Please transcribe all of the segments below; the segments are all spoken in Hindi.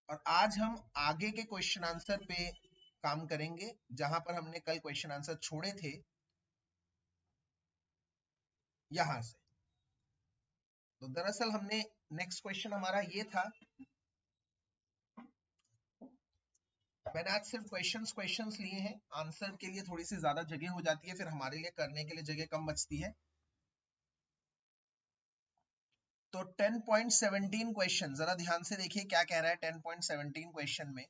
और आज हम आगे के क्वेश्चन आंसर पे काम करेंगे जहां पर हमने कल क्वेश्चन आंसर छोड़े थे, यहां से। तो दरअसल हमने नेक्स्ट क्वेश्चन हमारा ये था, मैंने आज सिर्फ क्वेश्चंस लिए हैं, आंसर के लिए थोड़ी सी ज्यादा जगह हो जाती है, फिर हमारे लिए करने के लिए जगह कम बचती है। तो 10.17 क्वेश्चन, जरा ध्यान से देखिए क्या कह रहा है 10.17 क्वेश्चन में।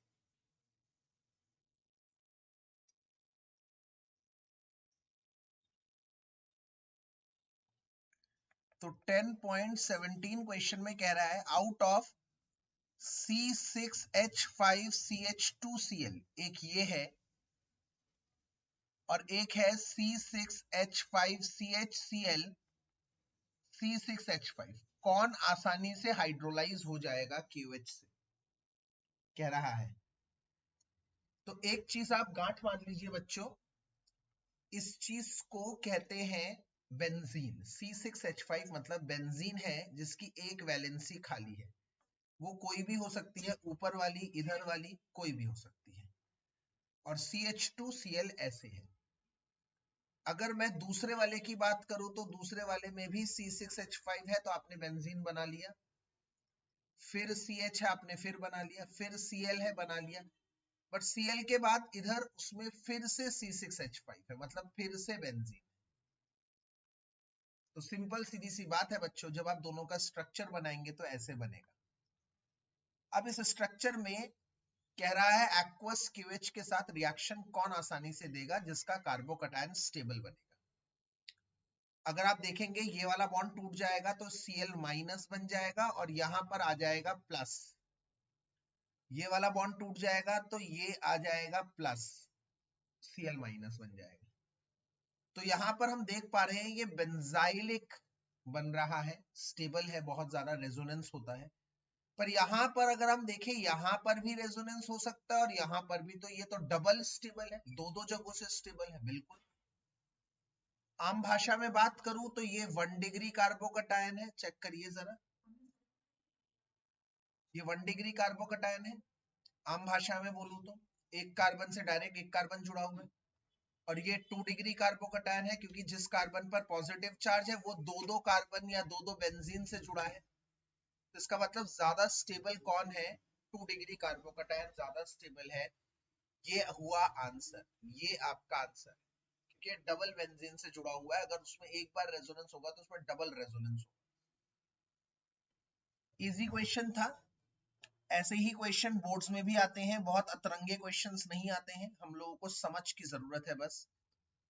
तो 10.17 क्वेश्चन में कह रहा है आउट ऑफ C6H5CH2Cl, एक ये है और एक है C6H5CHCl C6H5, कौन आसानी से हाइड्रोलाइज हो जाएगा KOH से, कह रहा है। तो एक चीज आप गांठ मान लीजिए बच्चों, इस चीज को कहते हैं बेंजीन। C6H5 मतलब बेंजीन है जिसकी एक वैलेंसी खाली है, वो कोई भी हो सकती है, ऊपर वाली इधर वाली कोई भी हो सकती है। और CH2Cl ऐसे है। अगर मैं दूसरे वाले की बात करूं तो दूसरे वाले में भी C6H5 है, तो आपने बेंजीन बना लिया, फिर CH है आपने फिर बना लिया, फिर Cl है बना लिया, बट Cl के बाद इधर उसमें फिर से C6H5 है, मतलब फिर से बेंजीन। तो सिंपल सीधी सी बात है बच्चों, जब आप दोनों का स्ट्रक्चर बनाएंगे तो ऐसे बनेगा। अब इस स्ट्रक्चर में कह रहा है एक्वस क्यूएच के साथ रिएक्शन कौन आसानी से देगा जिसका कार्बोकैटायन स्टेबल बनेगा। अगर आप देखेंगे ये वाला बॉन्ड टूट जाएगा तो Cl माइनस बन जाएगा और यहां पर आ जाएगा प्लस, ये वाला बॉन्ड टूट जाएगा तो ये आ जाएगा प्लस, Cl माइनस बन जाएगा। तो यहां पर हम देख पा रहे हैं ये बेंजाइलिक बन रहा है, स्टेबल है, बहुत ज्यादा रेजोनेंस होता है। पर यहां पर अगर हम देखें यहां पर भी रेजोनेंस हो सकता है और यहां पर भी, तो ये तो डबल स्टेबल है, दो दो जगहों से स्टेबल है। बिल्कुल आम भाषा में बात करूं तो ये 1 डिग्री कार्बोकैटायन है, चेक करिए जरा, ये 1 डिग्री कार्बोकैटायन है। आम भाषा में बोलूं तो एक कार्बन से डायरेक्ट एक कार्बन जुड़ा हुआ है। और ये 2 डिग्री कार्बोकैटायन है क्योंकि जिस कार्बन पर पॉजिटिव चार्ज है वो दो दो कार्बन या दो दो बेंजीन से जुड़ा है। तो इसका मतलब ज्यादा स्टेबल कौन है, 2 डिग्री कार्बोकैटायन ज्यादा स्टेबल है। ये हुआ आंसर, ये आपका आंसर, क्योंकि डबल बेंजीन से जुड़ा हुआ है, अगर उसमें एक बार रेजोनेंस होगा तो उसमें डबल रेजोनेंस होगा। इजी क्वेश्चन था। ऐसे ही क्वेश्चन बोर्ड्स में भी आते हैं, बहुत अतरंगे क्वेश्चंस नहीं आते हैं, हम लोगों को समझ की जरूरत है, बस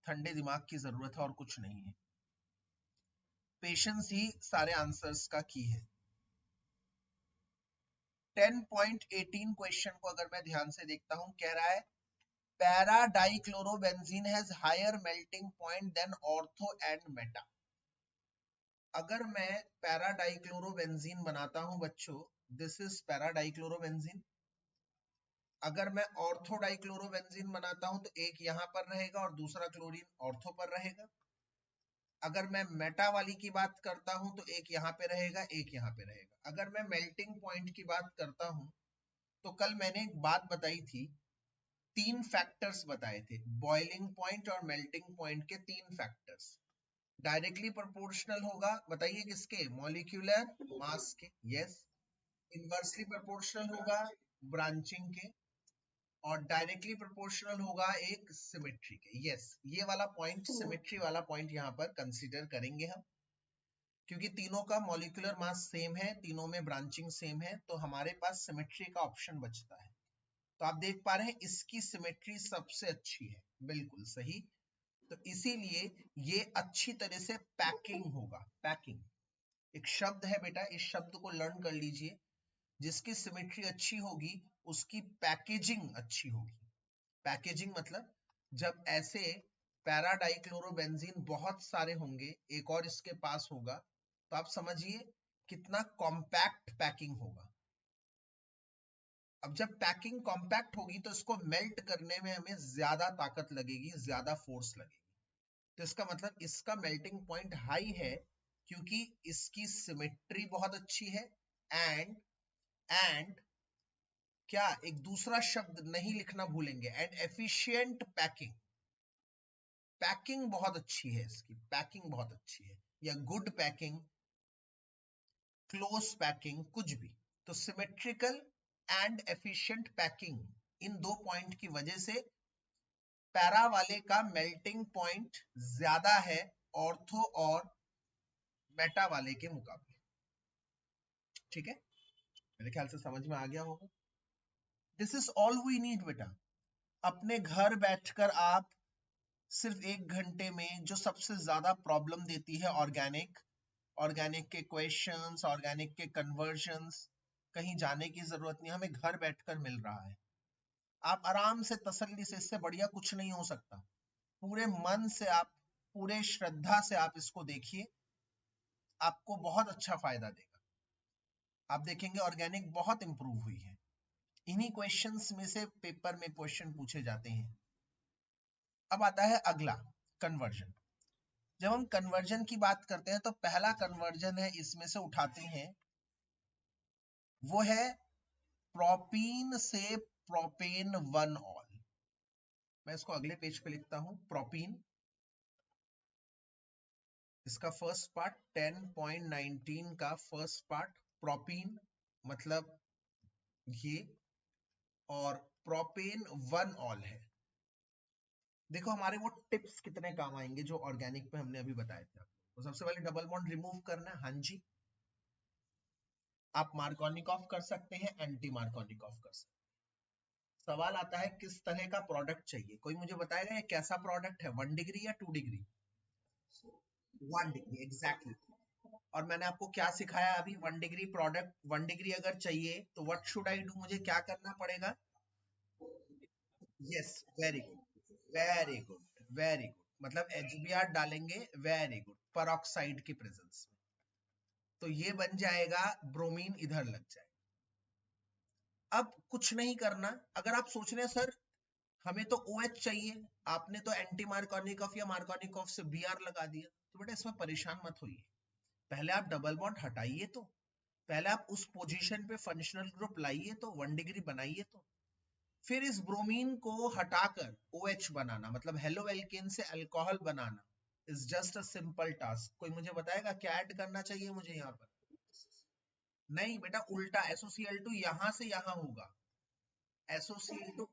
ठंडे दिमाग की जरूरत है और कुछ नहीं है। पेशेंस ही सारे आंसर्स का की है। 10.18 क्वेश्चन को अगर मैं ध्यान से देखता हूं, कह रहा है para dichlorobenzene has higher melting point than ortho and meta. अगर मैं पैरा डाइक्लोरोबेंजीन बनाता हूं बच्चों, दिस इज पैरा डाइक्लोरोबेंजीन। अगर मैं ऑर्थो डाइक्लोरोबेंजीन बनाता हूं तो एक यहां पर रहेगा और दूसरा क्लोरीन ऑर्थो पर रहेगा। अगर मैं मेटा वाली की बात करता हूं तो एक यहां पे रहेगा एक यहां पे रहेगा। अगर मैं मेल्टिंग पॉइंट की बात करता हूं तो कल मैंने एक बात बताई थी, तीन फैक्टर्स बताए थे, बॉइलिंग पॉइंट और मेल्टिंग पॉइंट के तीन फैक्टर्स। डायरेक्टली प्रोपोर्शनल होगा, बताइए किसके, मॉलिक्यूलर मास के, यस। इनवर्सली प्रोपोर्शनल होगा ब्रांचिंग के, और डायरेक्टली प्रोपोर्शनल होगा एक सिमेट्री के, यस। ये वाला पॉइंट, सिमेट्री वाला पॉइंट यहाँ पर कंसीडर करेंगे हम, क्योंकि तीनों का मॉलिक्यूलर मास सेम है, तीनों में ब्रांचिंग सेम है, तो हमारे पास सिमेट्री का ऑप्शन बचता है। तो आप देख पा रहे हैं इसकी सिमेट्री सबसे अच्छी है, बिल्कुल सही। तो इसीलिए ये अच्छी तरह से पैकिंग होगा, पैकिंग एक शब्द है बेटा, इस शब्द को लर्न कर लीजिए। जिसकी सिमेट्री अच्छी होगी उसकी पैकेजिंग अच्छी होगी। पैकेजिंग मतलब जब ऐसे पैराडाइक्लोरोबेंजीन बहुत सारे होंगे, एक और इसके पास होगा, तो आप समझिए कितना कॉम्पैक्ट पैकिंग होगा। अब जब पैकिंग कॉम्पैक्ट होगी तो इसको मेल्ट करने में हमें ज्यादा ताकत लगेगी, ज्यादा फोर्स लगेगी। तो इसका मतलब इसका मेल्टिंग पॉइंट हाई है क्योंकि इसकी सिमेट्री बहुत अच्छी है, एंड क्या एक दूसरा शब्द नहीं लिखना भूलेंगे, एंड एफिशिएंट पैकिंग। पैकिंग बहुत अच्छी है इसकी, पैकिंग बहुत अच्छी है, या गुड पैकिंग, क्लोज पैकिंग, कुछ भी। तो सिमेट्रिकल एंड एफिशिएंट पैकिंग, इन दो पॉइंट की वजह से पैरा वाले का मेल्टिंग पॉइंट ज्यादा है ऑर्थो और मेटा वाले के मुकाबले। ठीक है, मेरे ख्याल से समझ में आ गया होगा। This is all we need बेटा। अपने घर बैठकर आप सिर्फ 1 घंटे में जो सबसे ज्यादा प्रॉब्लम देती है ऑर्गेनिक के क्वेश्चंस, ऑर्गेनिक के कन्वर्जंस, कहीं जाने की जरूरत नहीं, हमें घर बैठकर मिल रहा है। आप आराम से तसल्ली से, इससे बढ़िया कुछ नहीं हो सकता। पूरे मन से आप, पूरे श्रद्धा से आप इसको देखिए, आपको बहुत अच्छा फायदा देगा। आप देखेंगे ऑर्गेनिक बहुत इंप्रूव हुई है। इन्हीं क्वेश्चंस में से पेपर में क्वेश्चन पूछे जाते हैं। अब आता है अगला, कन्वर्जन। जब हम कन्वर्जन की बात करते हैं तो पहला कन्वर्जन है इसमें से उठाते हैं, वो है प्रोपीन से प्रोपेन 1 ऑल। मैं इसको अगले पेज पे लिखता हूं, प्रोपीन, इसका फर्स्ट पार्ट 10.19 का फर्स्ट पार्ट, प्रोपीन मतलब ये, और प्रोपेन 1 ऑल है। देखो हमारे वो टिप्स कितने काम आएंगे जो ऑर्गेनिक पे हमने अभी बताए थे। तो सबसे पहले डबल बॉन्ड रिमूव करना है, हाँ जी। आप मार्कोनिकॉफ कर सकते हैं, एंटी मार्कोनिकॉफ कर सकते हैं। सवाल आता है किस तरह का प्रोडक्ट चाहिए, कोई मुझे बताएगा ये कैसा प्रोडक्ट है, 1 डिग्री या 2 डिग्री? 1 degree, exactly. और मैंने आपको क्या सिखाया अभी, 1 डिग्री प्रोडक्ट, 1 डिग्री अगर चाहिए तो व्हाट शुड आई डू, मुझे क्या करना पड़ेगा? Yes, very good, very good, very good, मतलब HBr डालेंगे, वेरी गुड, परऑक्साइड की प्रेजेंस में, तो ये बन जाएगा ब्रोमीन, इधर लग जाएगा। अब कुछ नहीं करना। अगर आप सोच रहे हैं सर हमें तो OH चाहिए, आपने तो एंटी मार्कोनिकॉफ या मार्कोनिकॉफ से Br लगा दिया, तो बेटा इसमें परेशान मत होइए। पहले आप डबल बॉन्ड हटाइए, तो पहले आप उस पोजीशन पे फंक्शनल ग्रुप लाइए, तो 1 डिग्री बनाइए, तो फिर इस ब्रोमीन को हटाकर OH बनाना, मतलब हेलो एल्केन से alcohol banana, is just a simple task. कोई मुझे बताएगा क्या ऐड करना चाहिए मुझे यहाँ पर? नहीं बेटा, उल्टा, SOCl2 यहां से यहां होगा, SOCl2,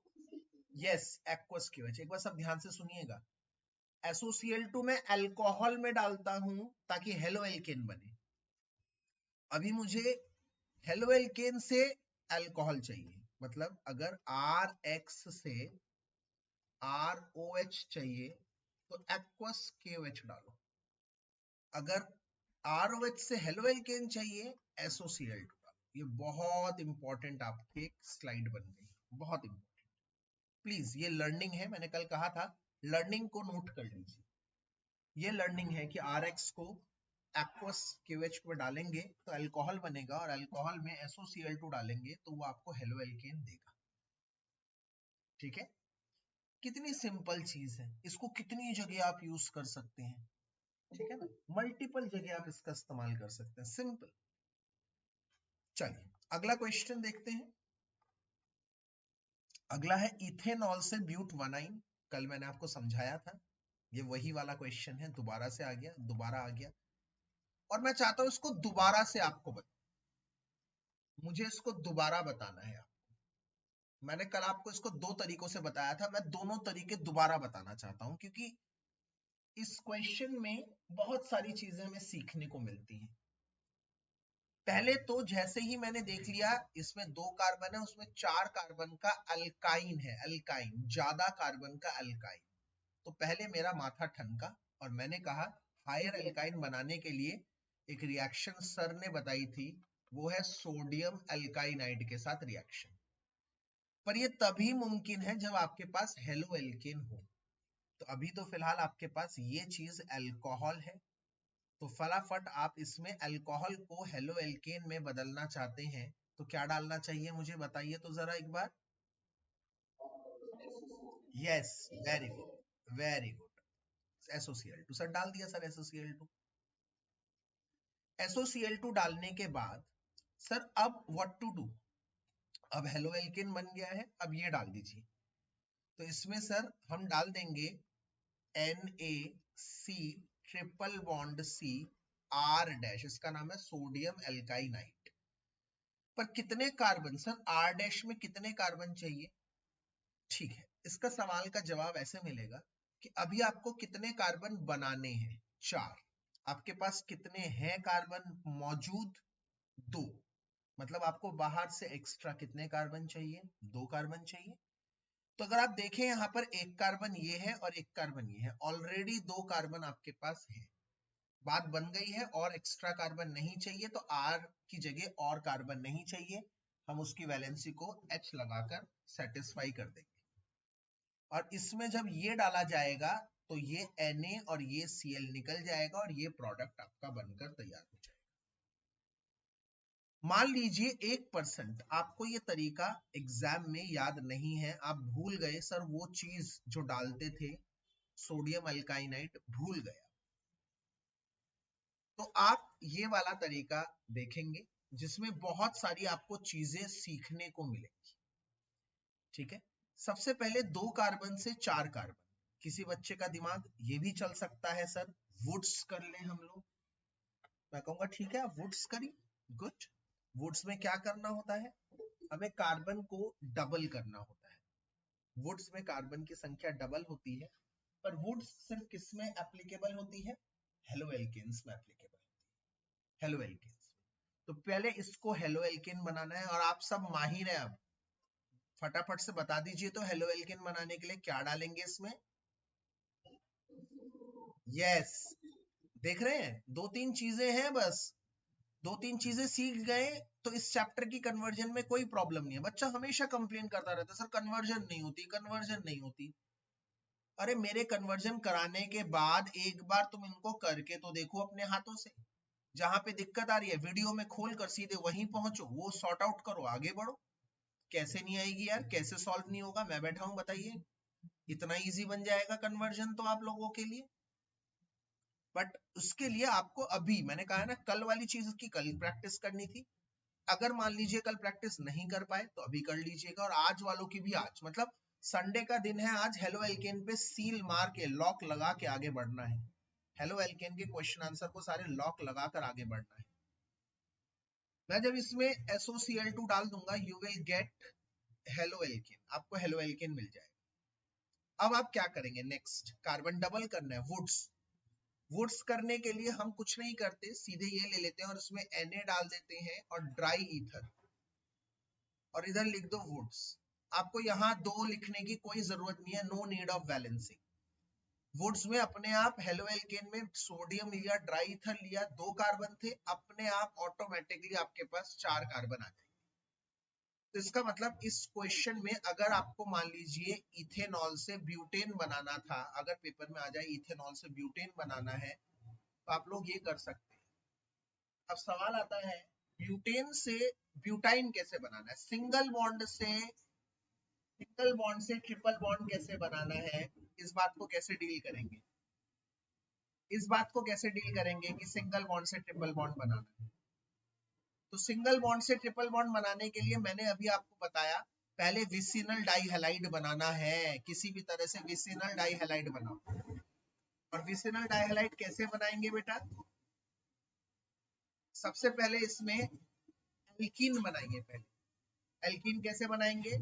यस, एक्वस की वजह। एक बार सब ध्यान से सुनिएगा, SOCl2 में अल्कोहल में डालता हूं ताकि हेलो एल्केन बने। अभी मुझे हेलो एल्केन से अल्कोहल चाहिए, मतलब अगर RX से ROH चाहिए तो एक्वस KOH डालो। अगर ROH से हेलो एल्केन चाहिए, SOCl2 डालो। ये बहुत इंपॉर्टेंट आपके स्लाइड बन गई, बहुत इंपॉर्टेंट। प्लीज, ये लर्निंग है, मैंने कल कहा था लर्निंग को नोट कर लीजिए। ये लर्निंग है कि RX को एक्वस KOH पे डालेंगे तो अल्कोहल बनेगा, और अल्कोहल में SOCl2 डालेंगे तो वो आपको हेलो एल्केन देगा। ठीक है, कितनी सिंपल चीज है, इसको कितनी जगह आप यूज कर सकते हैं। ठीक है ना, मल्टीपल जगह आप इसका इस्तेमाल कर सकते हैं, सिंपल। चलिए अगला क्वेश्चन देखते हैं। अगला है इथेनॉल से ब्यूट 1 कल मैंने आपको समझाया था, ये वही वाला क्वेश्चन है, दोबारा से आ गया, दोबारा आ गया, और मैं चाहता हूं इसको दोबारा से आपको मुझे इसको दोबारा बताना है आपको। मैंने कल आपको इसको 2 तरीकों से बताया था, मैं दोनों तरीके दोबारा बताना चाहता हूं, क्योंकि इस क्वेश्चन में बहुत सारी चीजें हमें सीखने को मिलती हैं। पहले तो जैसे ही मैंने देख लिया इसमें 2 कार्बन है, उसमें 4 कार्बन का अल्काइन है, अल्काइन, ज्यादा कार्बन का अल्काइन, तो पहले मेरा माथा ठनका, और मैंने कहा हायर अल्काइन बनाने के लिए एक रिएक्शन सर ने बताई थी, वो है सोडियम अल्काइनाइड के साथ रिएक्शन। पर ये तभी मुमकिन है जब आपके पास हेलो एल्केन हो। तो अभी तो फिलहाल आपके पास ये चीज अल्कोहल है, तो फटाफट आप इसमें अल्कोहल को हेलो एल्केन में बदलना चाहते हैं, तो क्या डालना चाहिए मुझे बताइए तो जरा एक बार। Yes, very good, very good, SOCl2 sir डाल दिया सर, SOCl2। SOCl2 डालने के बाद सर अब व्हाट टू डू, अब हेलो एल्केन बन गया है, अब ये डाल दीजिए। तो इसमें सर हम डाल देंगे NaC triple bond C R dash, इसका नाम है सोडियम एल्काइनाइट। पर कितने कार्बन सर, R डैश में कितने कार्बन चाहिए? ठीक है, इसका सवाल का जवाब ऐसे मिलेगा कि अभी आपको कितने कार्बन बनाने हैं? 4। आपके पास कितने हैं कार्बन मौजूद? 2। मतलब आपको बाहर से एक्स्ट्रा कितने कार्बन चाहिए? 2 कार्बन चाहिए। तो अगर आप देखें यहाँ पर एक कार्बन ये है और एक कार्बन ये है, ऑलरेडी 2 कार्बन आपके पास है। बात बन गई है, और एक्स्ट्रा कार्बन नहीं चाहिए, तो R की जगह और कार्बन नहीं चाहिए, हम उसकी वैलेंसी को H लगाकर सेटिस्फाई कर देंगे। और इसमें जब ये डाला जाएगा तो ये Na और ये Cl निकल जाएगा और ये प्रोडक्ट आपका बनकर तैयार हो जाएगा। मान लीजिए 1% आपको ये तरीका एग्जाम में याद नहीं है, आप भूल गए सर वो चीज जो डालते थे सोडियम अल्काइनाइट, भूल गया, तो आप ये वाला तरीका देखेंगे जिसमें बहुत सारी आपको चीजें सीखने को मिलेंगी। ठीक है, सबसे पहले 2 कार्बन से 4 कार्बन, किसी बच्चे का दिमाग ये भी चल सकता है सर वुड्स कर ले हम लोग। मैं कहूंगा ठीक है वुड्स करिए, गुड। वुड्स में क्या करना होता है? हमें कार्बन को डबल करना होता है। वुड्स में कार्बन की संख्या डबल होती है, पर वुड्स सिर्फ किसमें एप्लीकेबल होती है? हेलो एल्केन्स में एप्लीकेबल होती है, हेलो एल्केन्स। तो पहले इसको हेलो एल्केन बनाना है, और आप सब माहिर हैं, अब फटाफट से बता दीजिए तो हेलो एल्केन बनाने के लिए क्या डालेंगे इसमें? यस, देख रहे हैं 2-3 चीजें हैं, बस 2-3 चीजें सीख गए तो इस चैप्टर की कन्वर्जन में कोई प्रॉब्लम नहीं है। बच्चा हमेशा कंप्लेन करता रहता है सर कन्वर्जन नहीं होती, कन्वर्जन नहीं होती। अरे मेरे कन्वर्जन कराने के बाद एक बार तुम इनको करके तो देखो अपने हाथों से। जहां पे दिक्कत आ रही है वीडियो में खोल कर सीधे वहीं पहुंचो, वो सॉर्ट आउट करो, आगे बढ़ो। कैसे नहीं आएगी यार, कैसे सॉल्व नहीं होगा? मैं बैठा हूं, बताइए। इतना इजी बन जाएगा कन्वर्जन तो आप लोगों के लिए। बट उसके लिए आपको अभी, मैंने कहा है ना, कल वाली चीज की कल प्रैक्टिस करनी थी। अगर मान लीजिए कल प्रैक्टिस नहीं कर पाए तो अभी कर लीजिएगा, और आज वालों की भी आज, मतलब संडे का दिन है आज, हेलो एल्केन पे सील मार के लॉक लगा के आगे बढ़ना है। हेलो एल्केन के क्वेश्चन आंसर को सारे लॉक लगाकर आगे बढ़ना है। मैं जब इसमें SOCl2 डाल दूंगा you will get halo alkane, आपको हेलो एल्केन मिल जाएगा। अब आप क्या करेंगे? नेक्स्ट कार्बन डबल करना है, वुड्स। वुड्स करने के लिए हम कुछ नहीं करते, सीधे ये ले लेते हैं और उसमें Na डाल देते हैं और ड्राई ईथर, और इधर लिख दो वुड्स। आपको यहाँ 2 लिखने की कोई जरूरत नहीं है, no need of balancing. Wurtz में अपने आप हेलो एल्केन में सोडियम लिया, ड्राई ईथर लिया, 2 कार्बन थे, अपने आप ऑटोमेटिकली आपके पास 4 कार्बन आ जाएंगे। तो इसका मतलब इस क्वेश्चन में अगर आपको मान लीजिए इथेनॉल से ब्यूटेन बनाना था, अगर पेपर में आ जाए इथेनॉल से ब्यूटेन बनाना है, तो आप लोग ये कर सकते हैं। अब सवाल आता है ब्यूटेन से ब्यूटाइन कैसे बनाना है, सिंगल बॉन्ड से ट्रिपल बॉन्ड कैसे बनाना है, इस बात को कैसे डील करेंगे? इस बात को कैसे डील करेंगे कि सिंगल बॉन्ड से ट्रिपल बॉन्ड बनाना है? तो सिंगल बॉन्ड से ट्रिपल बॉन्ड बनाने के लिए मैंने अभी आपको बताया, पहले विसिनल डाइहैलाइड बनाना है, किसी भी तरह से विसिनल डाइहैलाइड बनाओ। और विसिनल डाइहैलाइड कैसे बनाएंगे बेटा? सबसे पहले इसमें एल्कीन बनाएंगे। पहले एल्कीन कैसे बनाएंगे?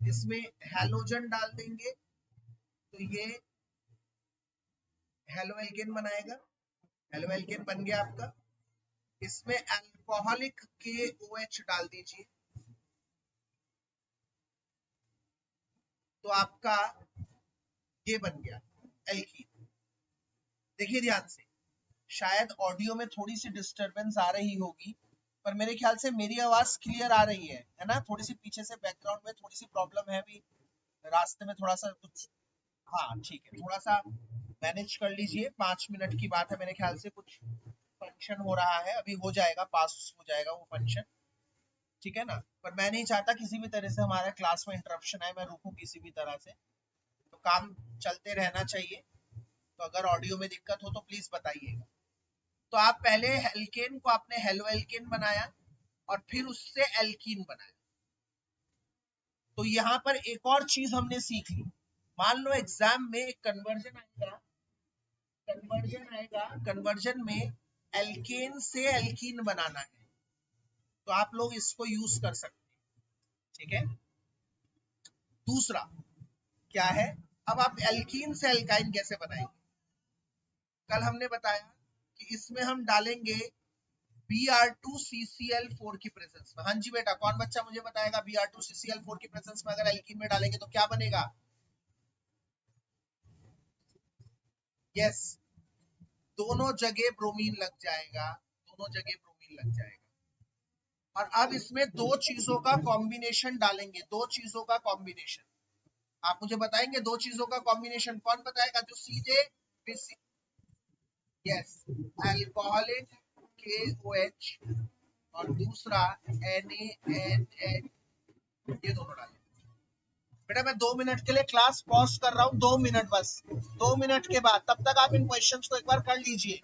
इसमें हैलोजन डाल देंगे तो ये हेलो एल्केन बनाएगा, हेलो एल्केन बन गया आपका। इसमें अल्कोहलिक KOH डाल दीजिए तो आपका ये बन गया एल्कीन। देखिए ध्यान से, शायद ऑडियो में थोड़ी सी डिस्टरबेंस आ रही होगी, पर मेरे ख्याल से मेरी आवाज क्लियर आ रही है ना? थोड़ी सी पीछे से बैकग्राउंड में थोड़ी सी प्रॉब्लम है, भी रास्ते में थोड़ा सा कुछ, हाँ ठीक है, थोड़ा सा मैनेज कर लीजिए। 5 मिनट की बात है, मेरे ख्याल से कुछ फंक्शन हो रहा है, अभी हो जाएगा, पास हो जाएगा वो फंक्शन, ठीक है ना? पर मैं नहीं चाहता किसी भी तरह से हमारा क्लास में इंटरप्शन आए, मैं रुकूं किसी भी तरह से, तो काम चलते रहना चाहिए। तो अगर ऑडियो में दिक्कत हो तो प्लीज बताइएगा। तो आप पहले एल्केन को आपने हेलो एल्केन बनाया और फिर उससे एल्कीन बनाया, तो यहाँ पर एक और चीज हमने सीख ली, मान लो एग्जाम में एक कन्वर्जन में एल्केन से एल्कीन बनाना है, तो आप लोग इसको यूज कर सकते हैं, ठीक है। दूसरा क्या है, अब आप एल्कीन से एल्काइन कैसे बनाएंगे, कल हमने बताया कि इसमें हम डालेंगे Br2CCl4 की प्रेजेंस में। हाँ जी बेटा, कौन बच्चा मुझे बताएगा Br2CCl4 की प्रेजेंस में अगर एल्कीन में डालेंगे तो क्या बनेगा? यस, दोनों जगह ब्रोमीन लग जाएगा, दोनों जगह ब्रोमीन लग जाएगा। और अब इसमें दो चीजों का कॉम्बिनेशन डालेंगे, दो चीजों का कॉम्बिनेशन। आप मुझे बताएंगे दो चीजों का कॉम्बिनेशन, कौन बताएगा? जो सीधे यस, अल्कोहलिक KOH और दूसरा NaNH, ये दोनों डालेंगे। बेटा मैं 2 मिनट के लिए क्लास पॉज कर रहा हूँ, 2 मिनट बस, 2 मिनट के बाद, तब तक आप इन क्वेश्चंस को एक बार कर लीजिए।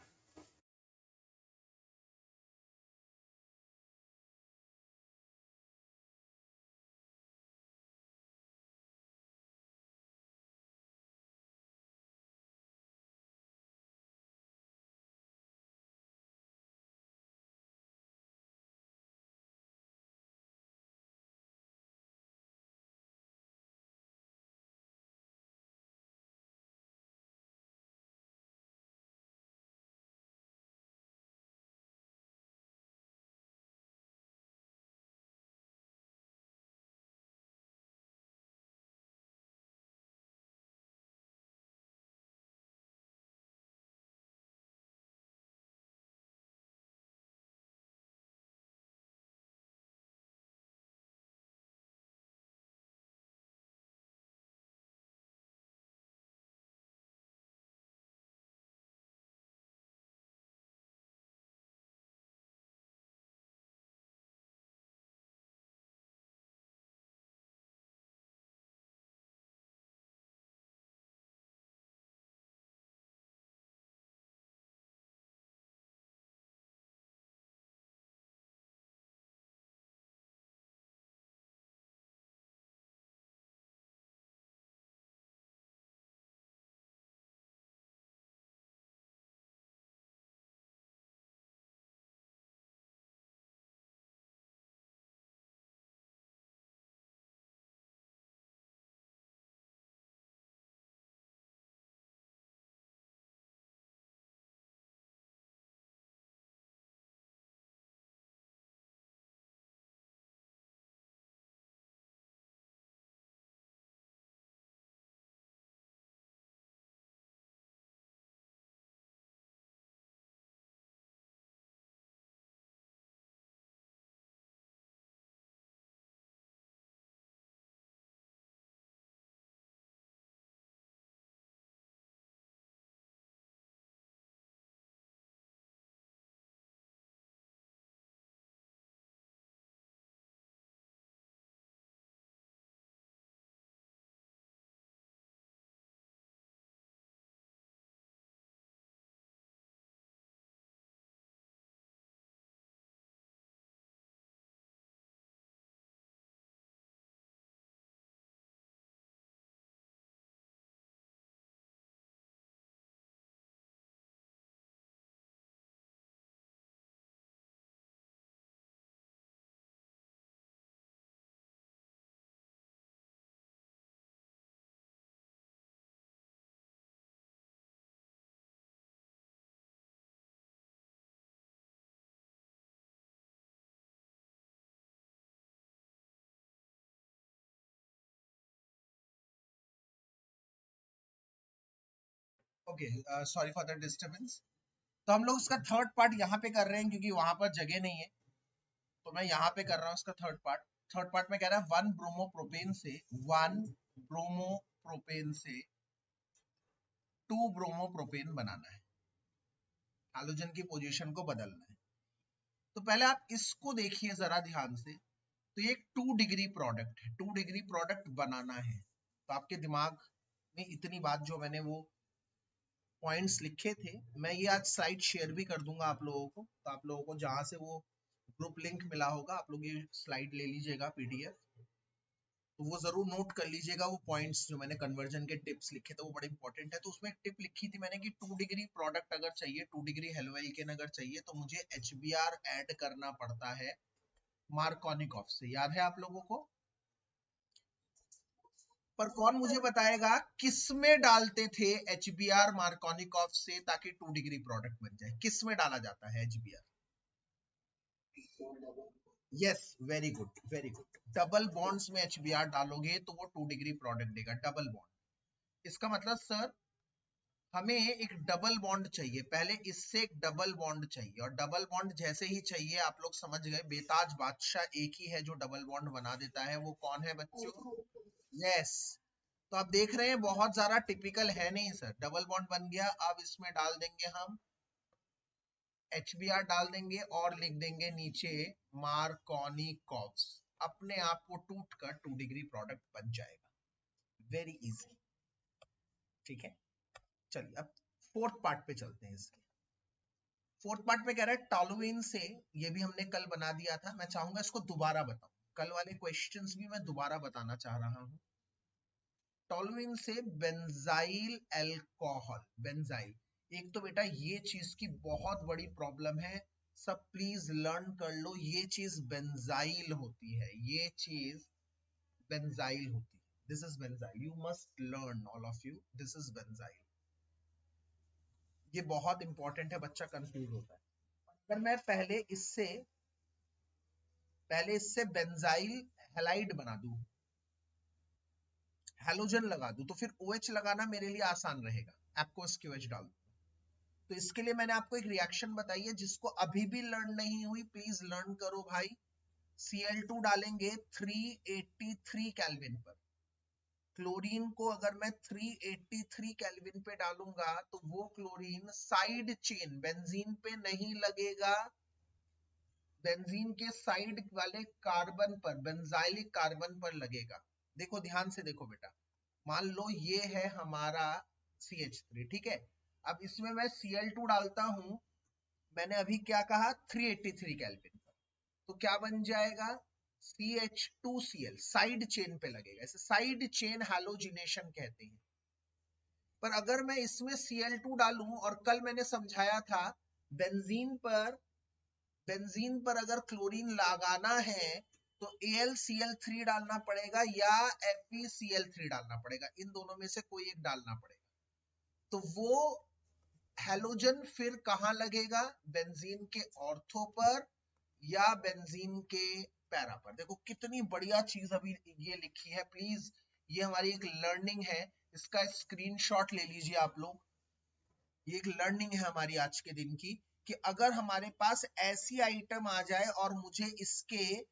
Okay, sorry for the disturbance. तो हम लोग इसका थर्ड पार्ट यहाँ पे कर रहे हैं क्योंकि वहां पर जगह नहीं है, तो मैं यहाँ पे कर रहा हूँ इसका थर्ड पार्ट। थर्ड पार्ट में कह रहा है वन ब्रोमोप्रोपेन से 2 ब्रोमोप्रोपेन बनाना है, हाइड्रोजन की पोजीशन को बदलना है। तो पहले आप इसको देखिए जरा ध्यान से, तो ये एक 2 डिग्री प्रोडक्ट है, 2 डिग्री प्रोडक्ट बनाना है। तो आपके दिमाग में इतनी बात, जो मैंने वो पॉइंट्स लिखे थे, मैं ये आज स्लाइड शेयर भी कर दूंगा आप लोगों को, तो आप लोगों को जहां से वो ग्रुप लिंक मिला होगा, आप लोग ये स्लाइड ले लीजिएगा PDF। तो वो जरूर नोट कर लीजिएगा, वो पॉइंट्स जो मैंने कन्वर्जन के टिप्स लिखे थे वो बड़े इंपॉर्टेंट है। तो उसमें एक टिप लिखी थी मैंने कि 2 डिग्री प्रोडक्ट अगर चाहिए, 2 डिग्री हेलोएल्केन अगर चाहिए तो मुझे HBr ऐड करना पड़ता है मार्कोनिकॉफ से। याद है आप लोगों को? पर कौन मुझे बताएगा किस में डालते थे HBr मार्कोनिकॉफ से ताकि 2 डिग्री प्रोडक्ट बन जाए? किस में डाला जाता है HBr? Yes, very good very good. Double bonds में HBr डालोगे तो वो 2 डिग्री प्रोडक्ट देगा, डबल बॉन्ड। इसका मतलब सर हमें एक डबल बॉन्ड चाहिए, पहले इससे एक डबल बॉन्ड चाहिए, और डबल बॉन्ड जैसे ही चाहिए आप लोग समझ गए, बेताज बादशाह एक ही है जो डबल बॉन्ड बना देता है, वो कौन है बच्चों? यस। तो आप देख रहे हैं बहुत ज्यादा टिपिकल है नहीं सर, डबल बॉन्ड बन गया। अब इसमें डाल देंगे हम HBr डाल देंगे और लिख देंगे नीचे मार्कोनिकॉफ। अपने आप को टूट कर 2 डिग्री प्रोडक्ट बन जाएगा, वेरी इजी। ठीक है, चलिए अब फोर्थ पार्ट पे चलते हैं। इसके फोर्थ पार्ट में कह रहा है टॉलुइन से, ये भी हमने कल बना दिया था, मैं चाहूंगा इसको दोबारा बताऊं, कल वाले क्वेश्चंस भी मैं दोबारा बताना चाह रहा हूं। टॉलुइन से बेंजाइल अल्कोहल, बेंजाइल, एक तो बेटा ये चीज की बहुत बड़ी प्रॉब्लम है, सब प्लीज लर्न कर लो, ये चीज बेंजाइल होती है, ये चीज बेंजाइल होती है, this is benzyl, you must learn all of you, this is benzyl. ये बहुत इंपॉर्टेंट है, बच्चा कंफ्यूज होता है। अगर मैं पहले इससे बेंजाइल हैलाइड बना दूं, हैलोजन लगा दूं, तो फिर OH लगाना मेरे लिए आसान रहेगा, एक्वस QH डाल दूं। तो इसके लिए मैंने आपको एक रिएक्शन बताई है, जिसको अभी भी लर्न नहीं हुई प्लीज लर्न करो भाई। Cl2 डालेंगे 383 केल्विन पर, क्लोरीन को अगर मैं 383 केल्विन पे डालूंगा तो वो क्लोरीन साइड चेन बेंजीन पे नहीं लगेगा, बेंजीन के साइड वाले कार्बन पर, बेंजाइलिक कार्बन पर लगेगा। देखो ध्यान से देखो बेटा, मान लो ये है हमारा CH3, ठीक है, अब इसमें मैं Cl2 डालता हूं, मैंने अभी क्या कहा 383 केल्विन पर, तो क्या बन जाएगा CH2Cl, साइड चेन पे लगेगा, इसे साइड चेन हैलोजिनेशन कहते हैं। पर अगर मैं इसमें Cl2 डालूं, और कल मैंने समझाया था बेंजीन पर अगर क्लोरीन लगाना है तो AlCl3 डालना पड़ेगा या FeCl3 डालना पड़ेगा, इन दोनों में से कोई एक डालना पड़ेगा। तो वो हैलोजन फिर कहां लगेगा, बेंजीन के ऑर्थो पर या बेंजीन के पैरा पर। देखो कितनी बढ़िया चीज अभी ये लिखी है, प्लीज ये हमारी एक लर्निंग है, इसका स्क्रीनशॉट ले लीजिए आप लोग। ये एक लर्निंग है हमारी आज के दिन की, कि अगर हमारे पास ऐसी आइटम आ जाए और मुझे इसके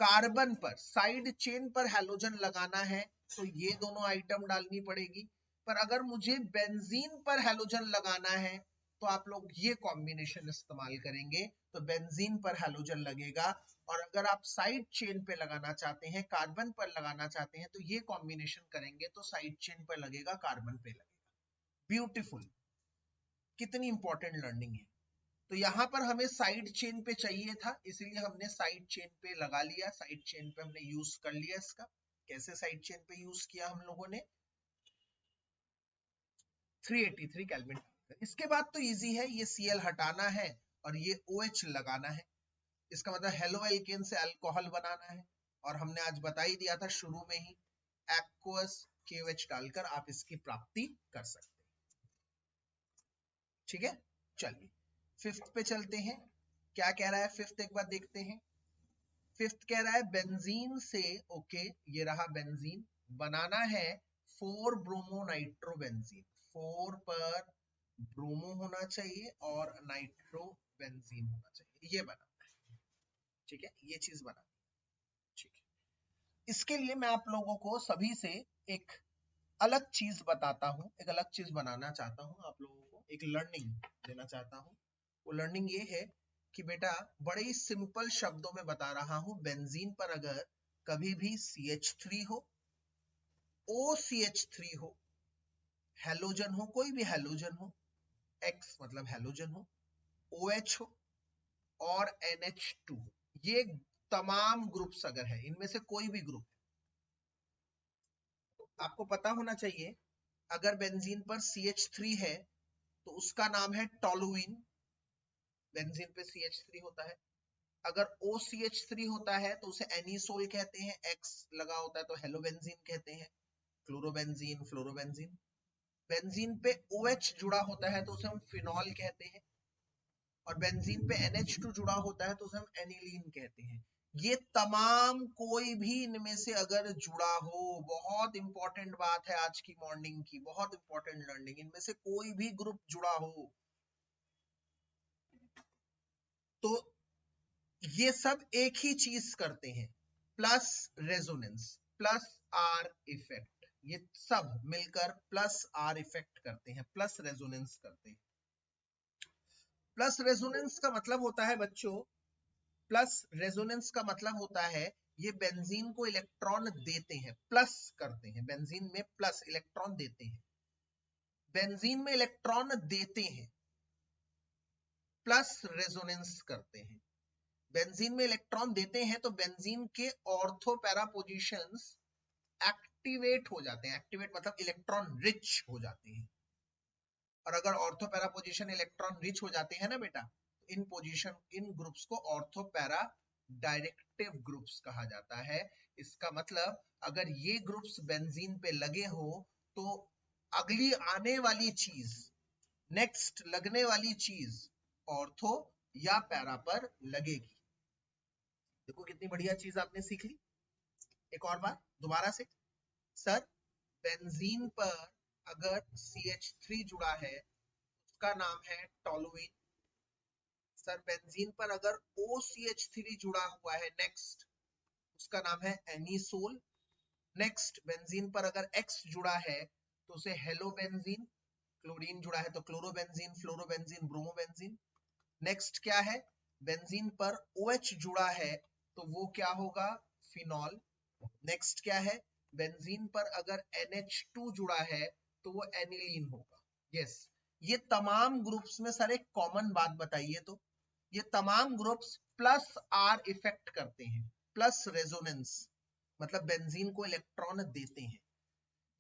कार्बन पर साइड चेन पर हैलोजन लगाना है तो ये दोनों आइटम डालनी पड़ेगी। पर अगर मुझे बेंजीन पर हैलोजन लगाना है तो आप लोग ये कॉम्बिनेशन इस्तेमाल करेंगे, तो बेंजीन पर हैलोजन लगेगा। और अगर आप साइड चेन पे लगाना चाहते हैं, कार्बन पर लगाना चाहते हैं, तो ये कॉम्बिनेशन करेंगे तो साइड चेन पर लगेगा, कार्बन पे लगेगा। ब्यूटीफुल, कितनी इंपॉर्टेंट लर्निंग है। तो यहां पर हमें साइड चेन पे चाहिए था, इसीलिए हमने साइड चेन पे लगा लिया, साइड चेन पे हमने यूज कर लिया इसका। कैसे साइड चेन पे यूज किया हम लोगों ने, 383 केल्विन। इसके बाद तो इजी है, ये Cl हटाना है और ये OH लगाना है, इसका मतलब हेलो एल्केन से अल्कोहल बनाना है। और हमने आज बता ही दिया था शुरू में ही, एक्वस KOH डालकर आप इसकी प्राप्ति कर सकते हैं। ठीक है, चलिए फिफ्थ पे चलते हैं, क्या कह रहा है फिफ्थ एक बार देखते हैं। फिफ्थ कह रहा है बेंजीन से, ओके ये रहा बेंजीन, बनाना है 4 ब्रोमो नाइट्रो बेंजीन, 4 पर ब्रोमो होना चाहिए और नाइट्रो बेंजीन होना चाहिए, ये बनाना है। ठीक है, ये चीज बना, ठीक है। इसके लिए मैं आप लोगों को सभी से एक अलग चीज बताता हूं, एक अलग चीज बनाना चाहता हूं, आप लोगों को एक लर्निंग देना चाहता हूं। वो लर्निंग ये है कि बेटा बड़े ही सिंपल शब्दों में बता रहा हूं, बेंजीन पर अगर कभी भी CH3 हो, OCH3 हो, हैलोजन हो, कोई भी हैलोजन हो, X मतलब हैलोजन हो, OH हो और NH2, ये तमाम ग्रुप्स अगर है, इनमें से कोई भी ग्रुप, आपको पता होना चाहिए अगर बेंजीन पर CH3 है तो उसका नाम है टोलुइन, बेंजीन पे CH3 होता है। अगर OCH3 होता है तो उसे एनिसोल कहते हैं, X लगा होता है तो हेलोबेंजीन कहते हैं, क्लोरोबेंजीन, फ्लोरोबेंजीन। बेंजीन पे OH जुड़ा होता है तो उसे हम फिनॉल कहते हैं, और बेंजीन पे NH2 जुड़ा होता है तो उसे हम एनिलीन कहते हैं। ये तमाम कोई भी इनमें से अगर जुड़ा हो, बहुत इंपॉर्टेंट बात है आज की मॉर्निंग की, बहुत इंपॉर्टेंट लर्निंग, इनमें से कोई भी ग्रुप जुड़ा हो तो ये सब एक ही चीज करते हैं, plus resonance, plus are effect, ये सब मिलकर प्लस आर इफेक्ट करते हैं, प्लस रेजोनेंस करते हैं। प्लस रेजोनेंस का मतलब होता है बच्चों, प्लस रेजोनेंस का मतलब होता है ये बेंजीन को इलेक्ट्रॉन देते हैं, प्लस करते हैं, बेंजीन में प्लस इलेक्ट्रॉन देते हैं, बेंजीन में इलेक्ट्रॉन देते हैं, प्लस रेजोनेंस करते हैं। बेंजीन में इलेक्ट्रॉन देते हैं तो बेंजीन के ऑर्थो पैरा पोजीशंस एक्टिवेट हो जाते हैं, एक्टिवेट मतलब इलेक्ट्रॉन रिच हो जाते हैं। और अगर ortho para position electron rich हो जाते हैं ना बेटा, इन पोजीशन, इन ग्रुप्स को ऑर्थो पैरा डायरेक्टिव ग्रुप्स कहा जाता है। इसका मतलब अगर ये ग्रुप्स बेंजीन पे लगे हो तो अगली आने वाली चीज, नेक्स्ट लगने वाली चीज ऑर्थो या पैरा पर लगेगी। देखो कितनी बढ़िया चीज आपने सीख ली। एक और बार दोबारा से, सर बेंजीन पर अगर CH3 जुड़ा है उसका नाम है टोलुइन। सर बेंजीन पर अगर OCH3 जुड़ा हुआ है नेक्स्ट, उसका नाम है एनिसोल। नेक्स्ट बेंजीन पर अगर X जुड़ा है तो उसे हेलोबेंजीन, क्लोरीन जुड़ा है तो क्लोरोबेंजीन, फ्लोरोबेंजीन, ब्रोमोबेंजीन। नेक्स्ट क्या है, बेंजीन पर OH जुड़ा है तो वो क्या होगा, फिनॉल। नेक्स्ट क्या है, बेंजीन पर अगर NH2 जुड़ा है तो वो एनिलीन होगा। यस, ये तमाम ग्रुप्स में सर एक कॉमन बात बताइए तो, ये तमाम ग्रुप्स प्लस आर इफेक्ट करते हैं, प्लस रेजोनेंस मतलब बेंजीन को इलेक्ट्रॉन देते हैं,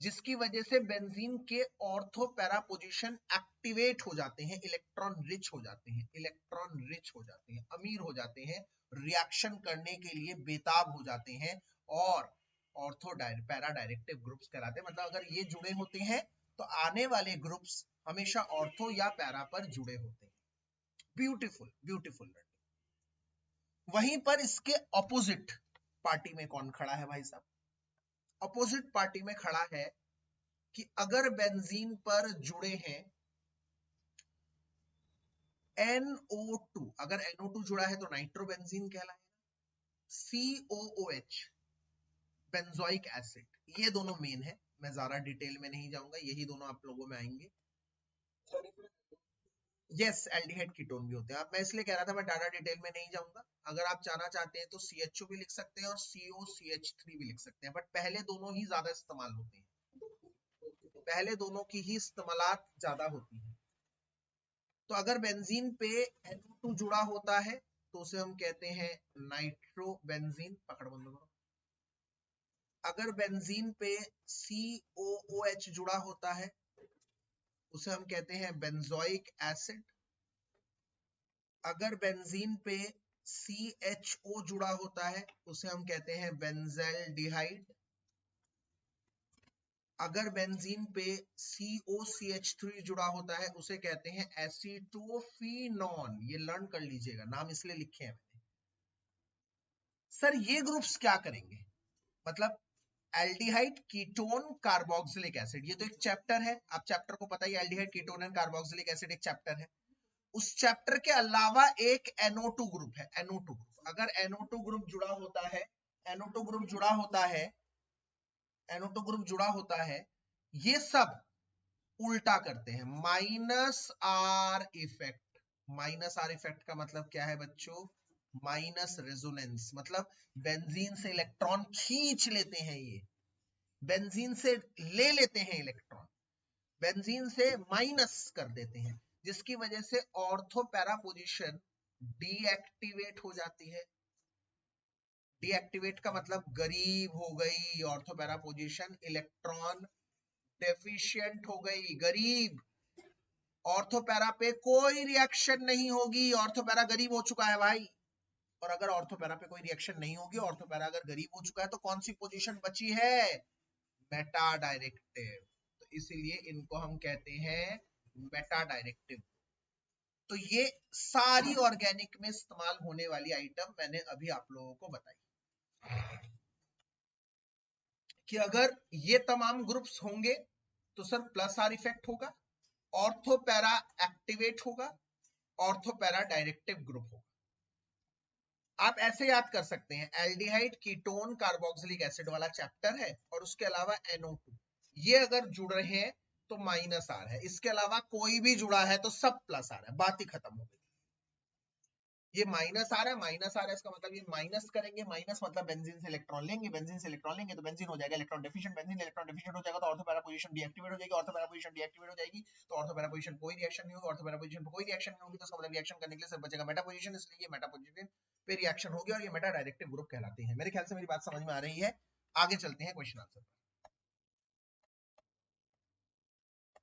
जिसकी वजह से बेंजीन के ऑर्थो पैरा पोजीशन एक्टिवेट हो जाते हैं, इलेक्ट्रॉन रिच हो जाते हैं, इलेक्ट्रॉन रिच हो जाते हैं, अमीर हो जाते हैं, रिएक्शन करने के लिए बेताब हो जाते हैं, और ऑर्थो पैरा डायरेक्टिव ग्रुप्स कहलाते हैं। मतलब अगर ये जुड़े होते हैं तो आने वाले ग्रुप्स हमेशा ऑर्थो या पैरा पर जुड़े होते हैं। Beautiful beautiful. वहीं पर इसके ऑपोजिट पार्टी में कौन खड़ा है भाई साहब, ऑपोजिट पार्टी में खड़ा है कि अगर बेंजीन पर जुड़े हैं NO2, अगर NO2 जुड़ा है तो नाइट्रोबेंजीन कहलाएगा, COOH बेंजोइक एसिड, ये दोनों मेन है, मैं ज्यादा डिटेल में नहीं जाऊंगा, यही दोनों आप लोगों में आएंगे। यस, एल्डिहाइड कीटोन भी होते हैं। अब मैं इसलिए कह रहा था मैं ज्यादा डिटेल में नहीं जाऊंगा, अगर आप जाना चाहते हैं तो CHO भी लिख सकते हैं और COCH3 भी लिख सकते हैं, बट पहले दोनों ही ज्यादा इस्तेमाल होते हैं, पहले दोनों की ही इस्तेमालात ज्यादा होती है। तो अगर बेंजीन पे NO2 जुड़ा होता है तो उसे हम कहते हैं नाइट्रोबेंजीन, पकड़ बंद करो। अगर बेंजीन पे COOH जुड़ा होता है उसे हम कहते हैं बेंजोइक एसिड। अगर बेंजीन पे CHO जुड़ा होता है उसे हम कहते हैं बेंजल्डिहाइड। अगर बेंजीन पे COCH3 जुड़ा होता है उसे कहते हैं एसीटोफिनॉन। ये लर्न कर लीजिएगा, नाम इसलिए लिखे हैं मैंने। सर ये ग्रुप्स क्या करेंगे, मतलब एल्डिहाइड कीटोन कार्बोक्सिलिक एसिड, ये तो एक चैप्टर है, आप चैप्टर को पता ही, aldehyde ketone and carboxylic acid एक चैप्टर है। उस चैप्टर के अलावा एक NO2 ग्रुप है, NO2 ग्रुप। अगर NO2 ग्रुप जुड़ा होता है, NO2 ग्रुप जुड़ा होता है, NO2 ग्रुप जुड़ा होता है, ये सब उल्टा करते हैं, minus are effect. Minus are effect का मतलब क्या है बच्चों, माइनस रेजोनेंस, मतलब बेंजीन से इलेक्ट्रॉन खींच लेते हैं, ये बेंजीन से ले लेते हैं इलेक्ट्रॉन, बेंजीन से माइनस कर देते हैं, जिसकी वजह से ऑर्थो पैरा पोजीशन डीएक्टिवेट हो जाती है, डीएक्टिवेट का मतलब गरीब हो गई ortho para position, electron deficient हो गई, गरीब। ऑर्थो पैरा पे कोई रिएक्शन नहीं होगी, ऑर्थो पैरा गरीब हो चुका है भाई। और अगर ऑर्थो पैरा पे कोई रिएक्शन नहीं होगी, ऑर्थो पैरा अगर गरीब हो चुका है, तो कौन सी पोजीशन बची है? Meta directive. तो इसीलिए इनको हम कहते हैं मेटा डायरेक्टिव। तो ये सारी ऑर्गेनिक में इस्तेमाल होने वाली आइटम मैंने अभी आप लोगों को बताई कि अगर ये तमाम ग्रुप्स होंगे तो सर प्लस आर इफेक्ट होगा, ऑर्थो पैरा एक्टिवेट होगा, ऑर्थो पैरा डायरेक्टिव ग्रुप होगा। आप ऐसे याद कर सकते हैं, एल्डिहाइड कीटोन कार्बोक्सिलिक एसिड वाला चैप्टर है और उसके अलावा NO2, ये अगर जुड़ रहे हैं तो माइनस आर है, इसके अलावा कोई भी जुड़ा है तो सब प्लस आर है, बात ही खत्म हो गई। ये माइनस आ रहा है, माइनस आ रहा है, इसका मतलब ये माइनस करेंगे, माइनस मतलब बेंजीन से इलेक्ट्रॉन लेंगे, बेंजीन से इलेक्ट्रॉन लेंगे तो बेंजीन हो जाएगा electron deficient, benzene electron deficient हो जाएगा तो ऑर्थो पैरा पोजीशन डीएक्टिवेट हो जाएगी, ऑर्थो पैरा पोजीशन डीएक्टिवेट हो जाएगी तो ऑर्थो पैरा पोजीशन कोई रिएक्शन नहीं होगी, ऑर्थो पैरा पोजीशन पर कोई रिएक्शन नहीं होगी तो इसका मतलब रिएक्शन करने के लिए सिर्फ बचेगा मेटा पोजीशन, इसलिए ये मेटा पोजीशन पे रिएक्शन होगी और ये मेटा डायरेक्टिव ग्रुप कहलाते हैं। मेरे ख्याल से मेरी बात समझ में आ रही है। आगे चलते हैं क्वेश्चन आंसर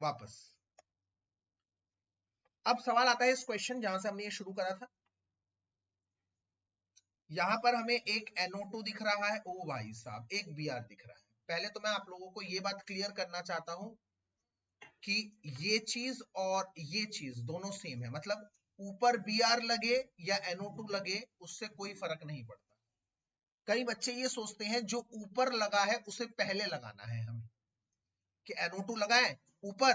वापस। अब सवाल आता है इस क्वेश्चन जहां से हमने ये शुरू करा था, यहां पर हमें एक NO2 दिख रहा है, ओ भाई साहब एक Br दिख रहा है। पहले तो मैं आप लोगों को ये बात क्लियर करना चाहता हूं कि ये चीज और ये चीज दोनों सेम है, मतलब ऊपर Br लगे या NO2 लगे उससे कोई फर्क नहीं पड़ता। कई बच्चे ये सोचते हैं जो ऊपर लगा है उसे पहले लगाना है हमें, कि NO2 लगाए ऊपर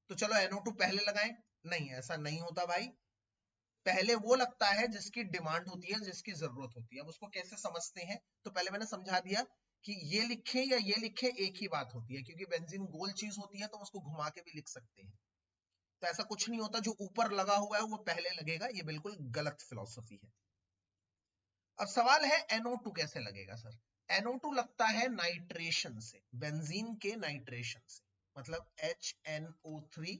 तो चलो NO2 पहले लगाएं। नहीं, ऐसा नहीं होता भाई। पहले वो लगता है जिसकी डिमांड होती है, जिसकी जरूरत होती है। अब उसको कैसे समझते हैं, तो पहले मैंने समझा दिया कि ये लिखे या ये लिखे एक ही बात होती है, क्योंकि बेंजीन गोल चीज होती है तो उसको घुमा के भी लिख सकते हैं। तो ऐसा कुछ नहीं होता, जो ऊपर लगा हुआ है वो पहले लगेगा, ये बिल्कुल गलत फिलॉसफी है। अब सवाल है NO2 कैसे लगेगा सर? NO2 लगता है नाइट्रेशन से, बेंजीन के नाइट्रेशन से, मतलब HNO3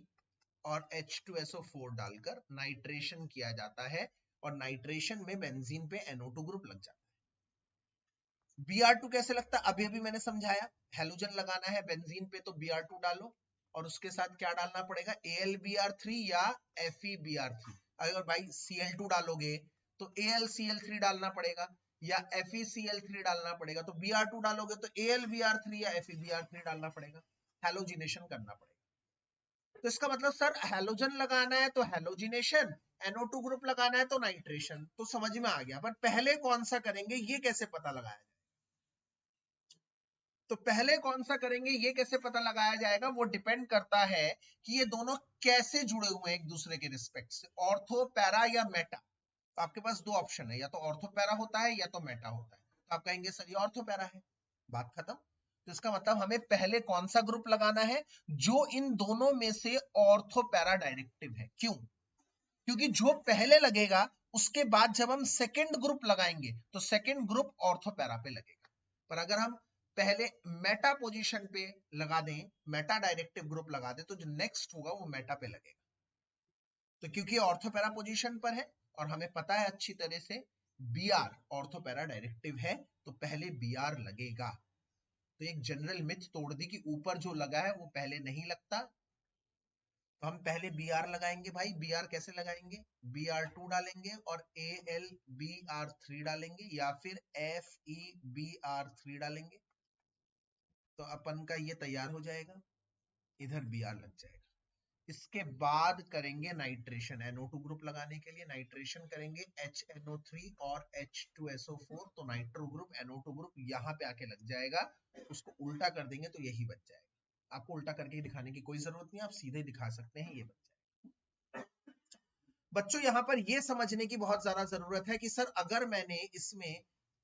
और H2SO4 डालकर नाइट्रेशन किया जाता है और नाइट्रेशन में बेंजीन पे NO2 ग्रुप लग जाता है। Br2 कैसे लगता है? अभी अभी मैंने समझाया, हेलोजन लगाना है बेंजीन पे तो Br2 डालो और उसके साथ क्या डालना पड़ेगा? AlBr3 या FeBr3। अगर भाई Cl2 डालोगे तो AlCl3 डालना पड़ेगा या FeCl3 डालना पड़ेगा, तो Br2 डालोगे तो AlBr3 या FeBr3 डालना पड़ेगा, हेलोजिनेशन करना पड़ेगा। तो इसका मतलब सर हेलोजन लगाना है तो हेलोजिनेशन, NO2 ग्रुप लगाना है तो नाइट्रेशन। तो समझ में आ गया, पर पहले कौन सा करेंगे ये कैसे पता लगाया जाए? तो पहले कौन सा करेंगे ये कैसे पता लगाया जाएगा? वो डिपेंड करता है कि ये दोनों कैसे जुड़े हुए हैं एक दूसरे के रिस्पेक्ट से, ऑर्थो पैरा या मेटा। तो आपके पास दो ऑप्शन है, या तो ऑर्थो पैरा होता है या तो मेटा होता है। तो आप कहेंगे सर ये ऑर्थो पैरा है, बात खत्म। तो इसका मतलब हमें पहले कौन सा ग्रुप लगाना है? जो इन दोनों में से ऑर्थो पैरा डायरेक्टिव है। क्यों? क्योंकि जो पहले लगेगा उसके बाद जब हम सेकेंड ग्रुप लगाएंगे तो सेकेंड ग्रुप ऑर्थो पैरा पे लगेगा। पर अगर हम पहले मेटा पोजीशन पे लगा दें, मेटा डायरेक्टिव ग्रुप लगा दें, तो जो नेक्स्ट होगा वो मेटा पे लगेगा। तो क्योंकि ऑर्थो पैरा पोजीशन पर है और हमें पता है अच्छी तरह से Br ऑर्थो पैरा डायरेक्टिव है, तो पहले Br लगेगा। तो एक जनरल मिथ तोड़ दी कि ऊपर जो लगा है वो पहले नहीं लगता। तो हम पहले Br लगाएंगे भाई। Br कैसे लगाएंगे? Br2 डालेंगे और AlBr3 डालेंगे या फिर FeBr3 डालेंगे, तो अपन का ये तैयार हो जाएगा, इधर Br लग जाएगा। इसके बाद करेंगे नाइट्रेशन, NO2 ग्रुप लगाने के लिए नाइट्रेशन करेंगे HNO3 और H2SO4, तो नाइट्रो ग्रुप NO2 ग्रुप यहाँ पे आके लग जाएगा। उसको उल्टा कर देंगे तो यही बच जाएगा। आपको उल्टा करके दिखाने की कोई जरूरत नहीं, आप सीधे दिखा सकते हैं, ये बच जाएगा। बच्चों यहाँ पर ये समझने की बहुत ज्यादा जरूरत है कि सर अगर मैंने इसमें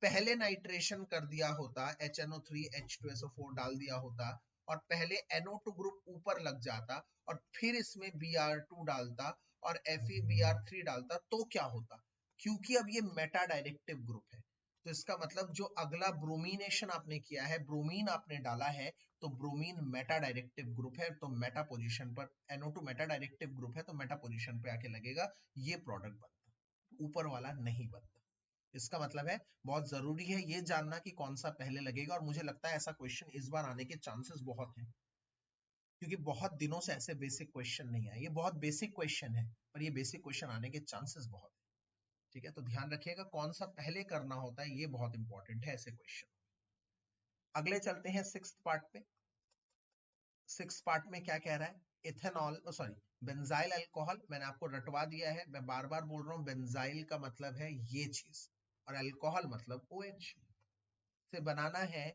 पहले नाइट्रेशन कर दिया होता, HNO3 H2SO4 डाल दिया होता और पहले NO2 ग्रुप ऊपर लग जाता और फिर इसमें Br2 डालता और FeBr3 डालता, तो क्या होता? क्योंकि अब ये मेटा डायरेक्टिव ग्रुप है, तो इसका मतलब जो अगला ब्रोमीनेशन आपने किया है, ब्रोमीन आपने डाला है, तो ब्रोमीन मेटा डायरेक्टिव ग्रुप है, तो मेटा पोजीशन पर NO2 मेटा डायरेक्टिव ग्रुप है, तो मेटा पोजीशन पे आके लगेगा, ये प्रोडक्ट बनता, ऊपर वाला नहीं बनता। इसका मतलब है बहुत जरूरी है ये जानना कि कौन सा पहले लगेगा, और मुझे लगता है ऐसा क्वेश्चन इस बार आने के चांसेस बहुत हैं, क्योंकि बहुत दिनों से ऐसे बेसिक क्वेश्चन नहीं आए। ये बहुत बेसिक क्वेश्चन है, पर ये बेसिक क्वेश्चन आने के चांसेस बहुत है। ठीक है, तो ध्यान रखिएगा कौन सा पहले करना होता है, ये बहुत इंपॉर्टेंट है ऐसे क्वेश्चन। अगले चलते हैं सिक्स्थ पार्ट पे। सिक्स पार्ट में क्या कह रहा है, इथेनॉल, सॉरी, बेंजाइल अल्कोहल। मैंने आपको रटवा दिया है, मैं बार बार बोल रहा हूँ, बेंजाइल का मतलब है ये चीज, और अल्कोहल मतलब OH से बनाना है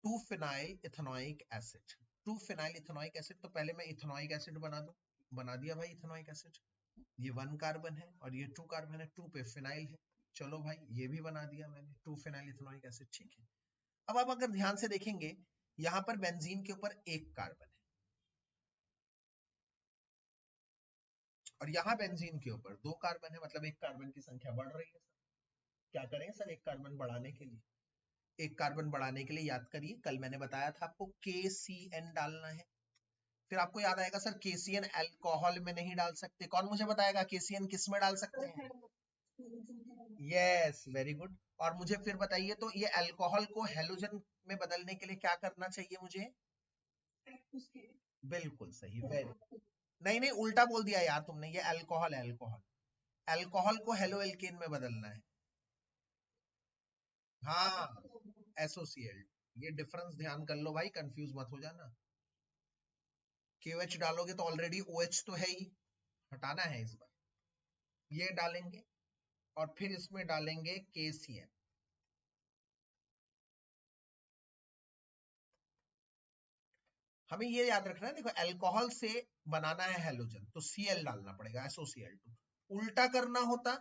2-फिनाइल इथेनॉइक एसिड। 2-फिनाइल इथेनॉइक एसिड, तो पहले मैं इथेनॉइक एसिड बना दूं, बना दिया भाई इथेनॉइक एसिड। ये 1 कार्बन है और ये 2 कार्बन है, 2 पे फिनाइल है, चलो भाई ये भी बना दिया मैंने, 2-फिनाइल इथेनॉइक एसिड। ठीक है, अब आप अगर ध्यान से देखेंगे, यहां पर बेंजीन के ऊपर 1 कार्बन है, और यहाँ बेंजीन के ऊपर 2 कार्बन है, मतलब 1 कार्बन की संख्या बढ़ रही है। क्या करें सर 1 कार्बन बढ़ाने के लिए? 1 कार्बन बढ़ाने के लिए याद करिए, कल मैंने बताया था आपको KCN डालना है। फिर आपको याद आएगा सर KCN अल्कोहल में नहीं डाल सकते, कौन मुझे बताएगा KCN किस में डाल सकते हैं? Yes, very good. और मुझे फिर बताइए, तो ये अल्कोहल को हेलोजन में बदलने के लिए क्या करना चाहिए मुझे? बिल्कुल सही, वेरी, नहीं नहीं उल्टा बोल दिया यार तुमने, ये अल्कोहल है, अल्कोहल, अल्कोहल को हेलो एल्केन में बदलना है। हाँ, एसोसिएट, ये डिफरेंस ध्यान कर लो भाई, कंफ्यूज मत हो जाना। KOH डालोगे तो ऑलरेडी OH तो है ही, हटाना है इस बार, ये डालेंगे और फिर इसमें डालेंगे KCN। हमें ये याद रखना है, देखो अल्कोहल से बनाना है हेलोजन तो Cl डालना पड़ेगा, SOCl2। उल्टा करना होता,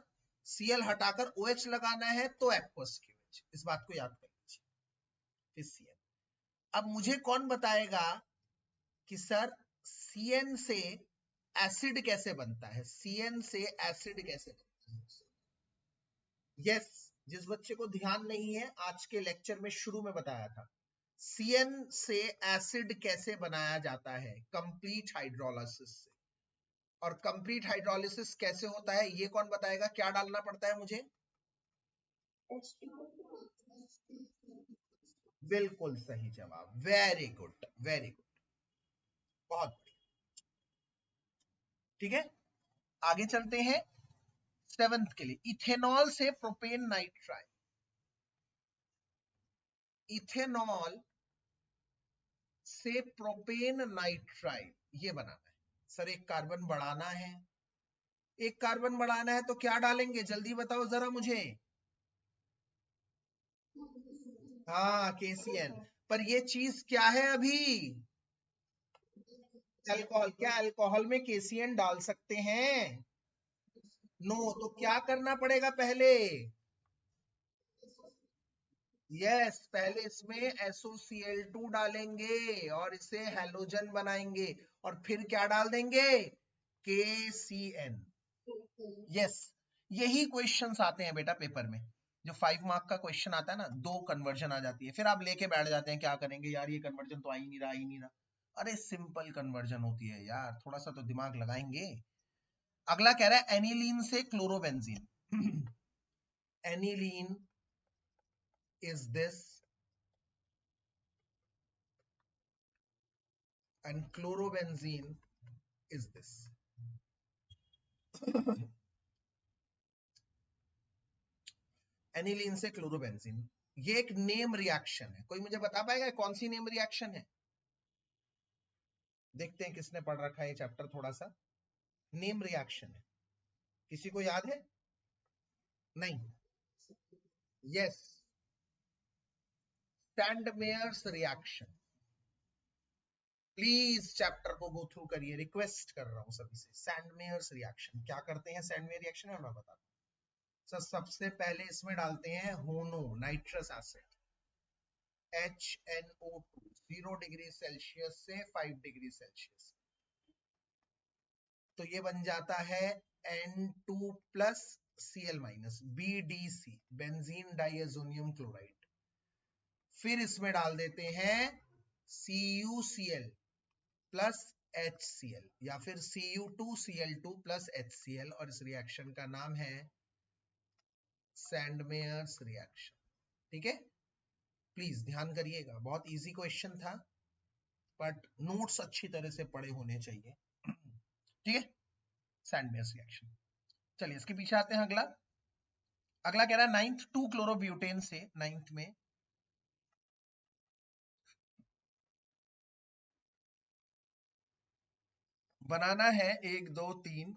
Cl हटाकर OH लगाना है तो एक्वस KOH, इस बात को याद कर लीजिए, फिर Cl। अब मुझे कौन बताएगा कि सर CN से एसिड कैसे बनता है, CN से एसिड कैसे बनता है? यस, जिस बच्चे को ध्यान नहीं है, आज के लेक्चर में शुरू में बताया था, CN से एसिड कैसे बनाया जाता है, कंप्लीट हाइड्रोलिसिस से। और कंप्लीट हाइड्रोलिसिस कैसे होता है ये कौन बताएगा, क्या डालना पड़ता है मुझे? बिल्कुल सही जवाब, वेरी गुड, वेरी गुड, बहुत बढ़िया। ठीक है, आगे चलते हैं सेवेंथ के लिए, इथेनॉल से प्रोपेन नाइट्राइल। इथेनॉल से प्रोपेन नाइट्राइल ये बनाना है सर, 1 कार्बन बढ़ाना है, 1 कार्बन बढ़ाना है तो क्या डालेंगे, जल्दी बताओ जरा मुझे। हाँ, KCN, पर ये चीज क्या है अभी? अल्कोहल, क्या अल्कोहल में KCN डाल सकते हैं? नो, तो क्या करना पड़ेगा पहले? यस, पहले इसमें SOCl2 डालेंगे और इसे हेलोजन बनाएंगे, और फिर क्या डाल देंगे? KCN। यस, यही क्वेश्चंस आते हैं बेटा पेपर में, जो 5 मार्क का क्वेश्चन आता है ना, 2 कन्वर्जन आ जाती है, फिर आप लेके बैठ जाते हैं क्या करेंगे यार, ये कन्वर्जन तो आ ही नहीं रहा, आ ही नहीं रहा। अरे सिंपल कन्वर्जन होती है यार, थोड़ा सा तो दिमाग लगाएंगे। अगला कह रहा है एनिलीन से chlorobenzene. Aniline is this and chlorobenzene is this. Aniline से क्लोरोबेंजीन, ये एक नेम रिएक्शन है, कोई मुझे बता पाएगा कौन सी नेम रिएक्शन है? देखते हैं किसने पढ़ रखा है ये चैप्टर थोड़ा सा। नेम रिएक्शन है, किसी को याद है? नहीं, यस, सैंडमेयर्स रिएक्शन। प्लीज चैप्टर को गो थ्रू करिए, रिक्वेस्ट कर रहा हूं सभी से। सैंडमेयर्स रिएक्शन क्या करते हैं, सैंडमेयर रिएक्शन है मैं बताता हूं। सबसे पहले इसमें डालते हैं होनो nitrous acid, HNO2, 0 degree Celsius से 5 डिग्री सेल्सियस, तो ये बन जाता है N2 plus Cl minus, BDC, benzene diazonium chloride. फिर इसमें डाल देते हैं CuCl प्लस HCl, या फिर Cu2Cl2 प्लस HCl, और इस रिएक्शन का नाम है सैंडमेयर्स रिएक्शन। ठीक है, प्लीज ध्यान करिएगा, बहुत इजी क्वेश्चन था, बट नोट्स अच्छी तरह से पढ़े होने चाहिए। ठीक है, सैंडमेयर्स रिएक्शन। चलिए इसके पीछे आते हैं। अगला कह रहा है 9th 2 क्लोरोब्यूटेन से 9th में बनाना है 1 2 3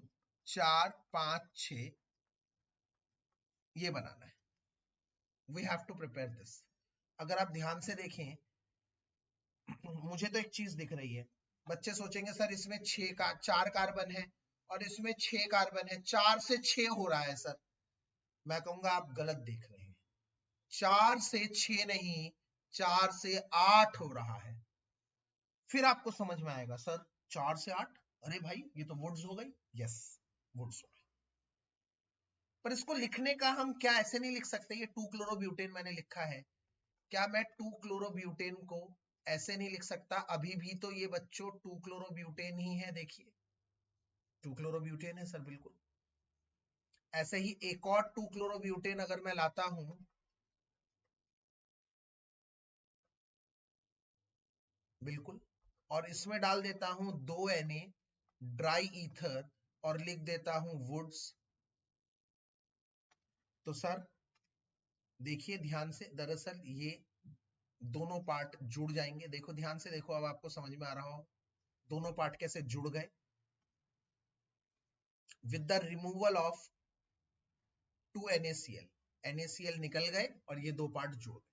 4 5 6, ये बनाना है। We have to prepare this. अगर आप ध्यान से देखें, मुझे तो एक चीज दिख रही है, बच्चे सोचेंगे सर इसमें 4 कार्बन है और इसमें 6 कार्बन है, 4 से 6 हो रहा है सर। मैं कहूंगा आप गलत देख रहे हैं, 4 से 6 नहीं, 4 से 8 हो रहा है। फिर आपको समझ में आएगा सर 4 से 8, अरे भाई ये तो वुड्स हो गई। यस, वुड्स हो गई। पर इसको लिखने का हम क्या ऐसे नहीं लिख सकते, ये 2 क्लोरोब्यूटेन मैंने लिखा है, क्या मैं 2 क्लोरोब्यूटेन को ऐसे नहीं लिख सकता? अभी भी तो ये बच्चों 2 क्लोरोब्यूटेन ही है, देखिए 2 क्लोरोब्यूटेन है सर, बिल्कुल। ऐसे ही एक और 2 क्लोरोब्यूटेन अगर मैं लाता हूं, बिल्कुल, और इसमें डाल देता हूं 2 Na ड्राई ईथर और लिख देता हूं वुड्स, तो सर देखिए ध्यान से, दरअसल ये दोनों पार्ट जुड़ जाएंगे। देखो ध्यान से देखो, अब आपको समझ में आ रहा हो दोनों पार्ट कैसे जुड़ गए, with the removal of 2 NaCl, NaCl निकल गए और ये दो पार्ट जुड़ गए।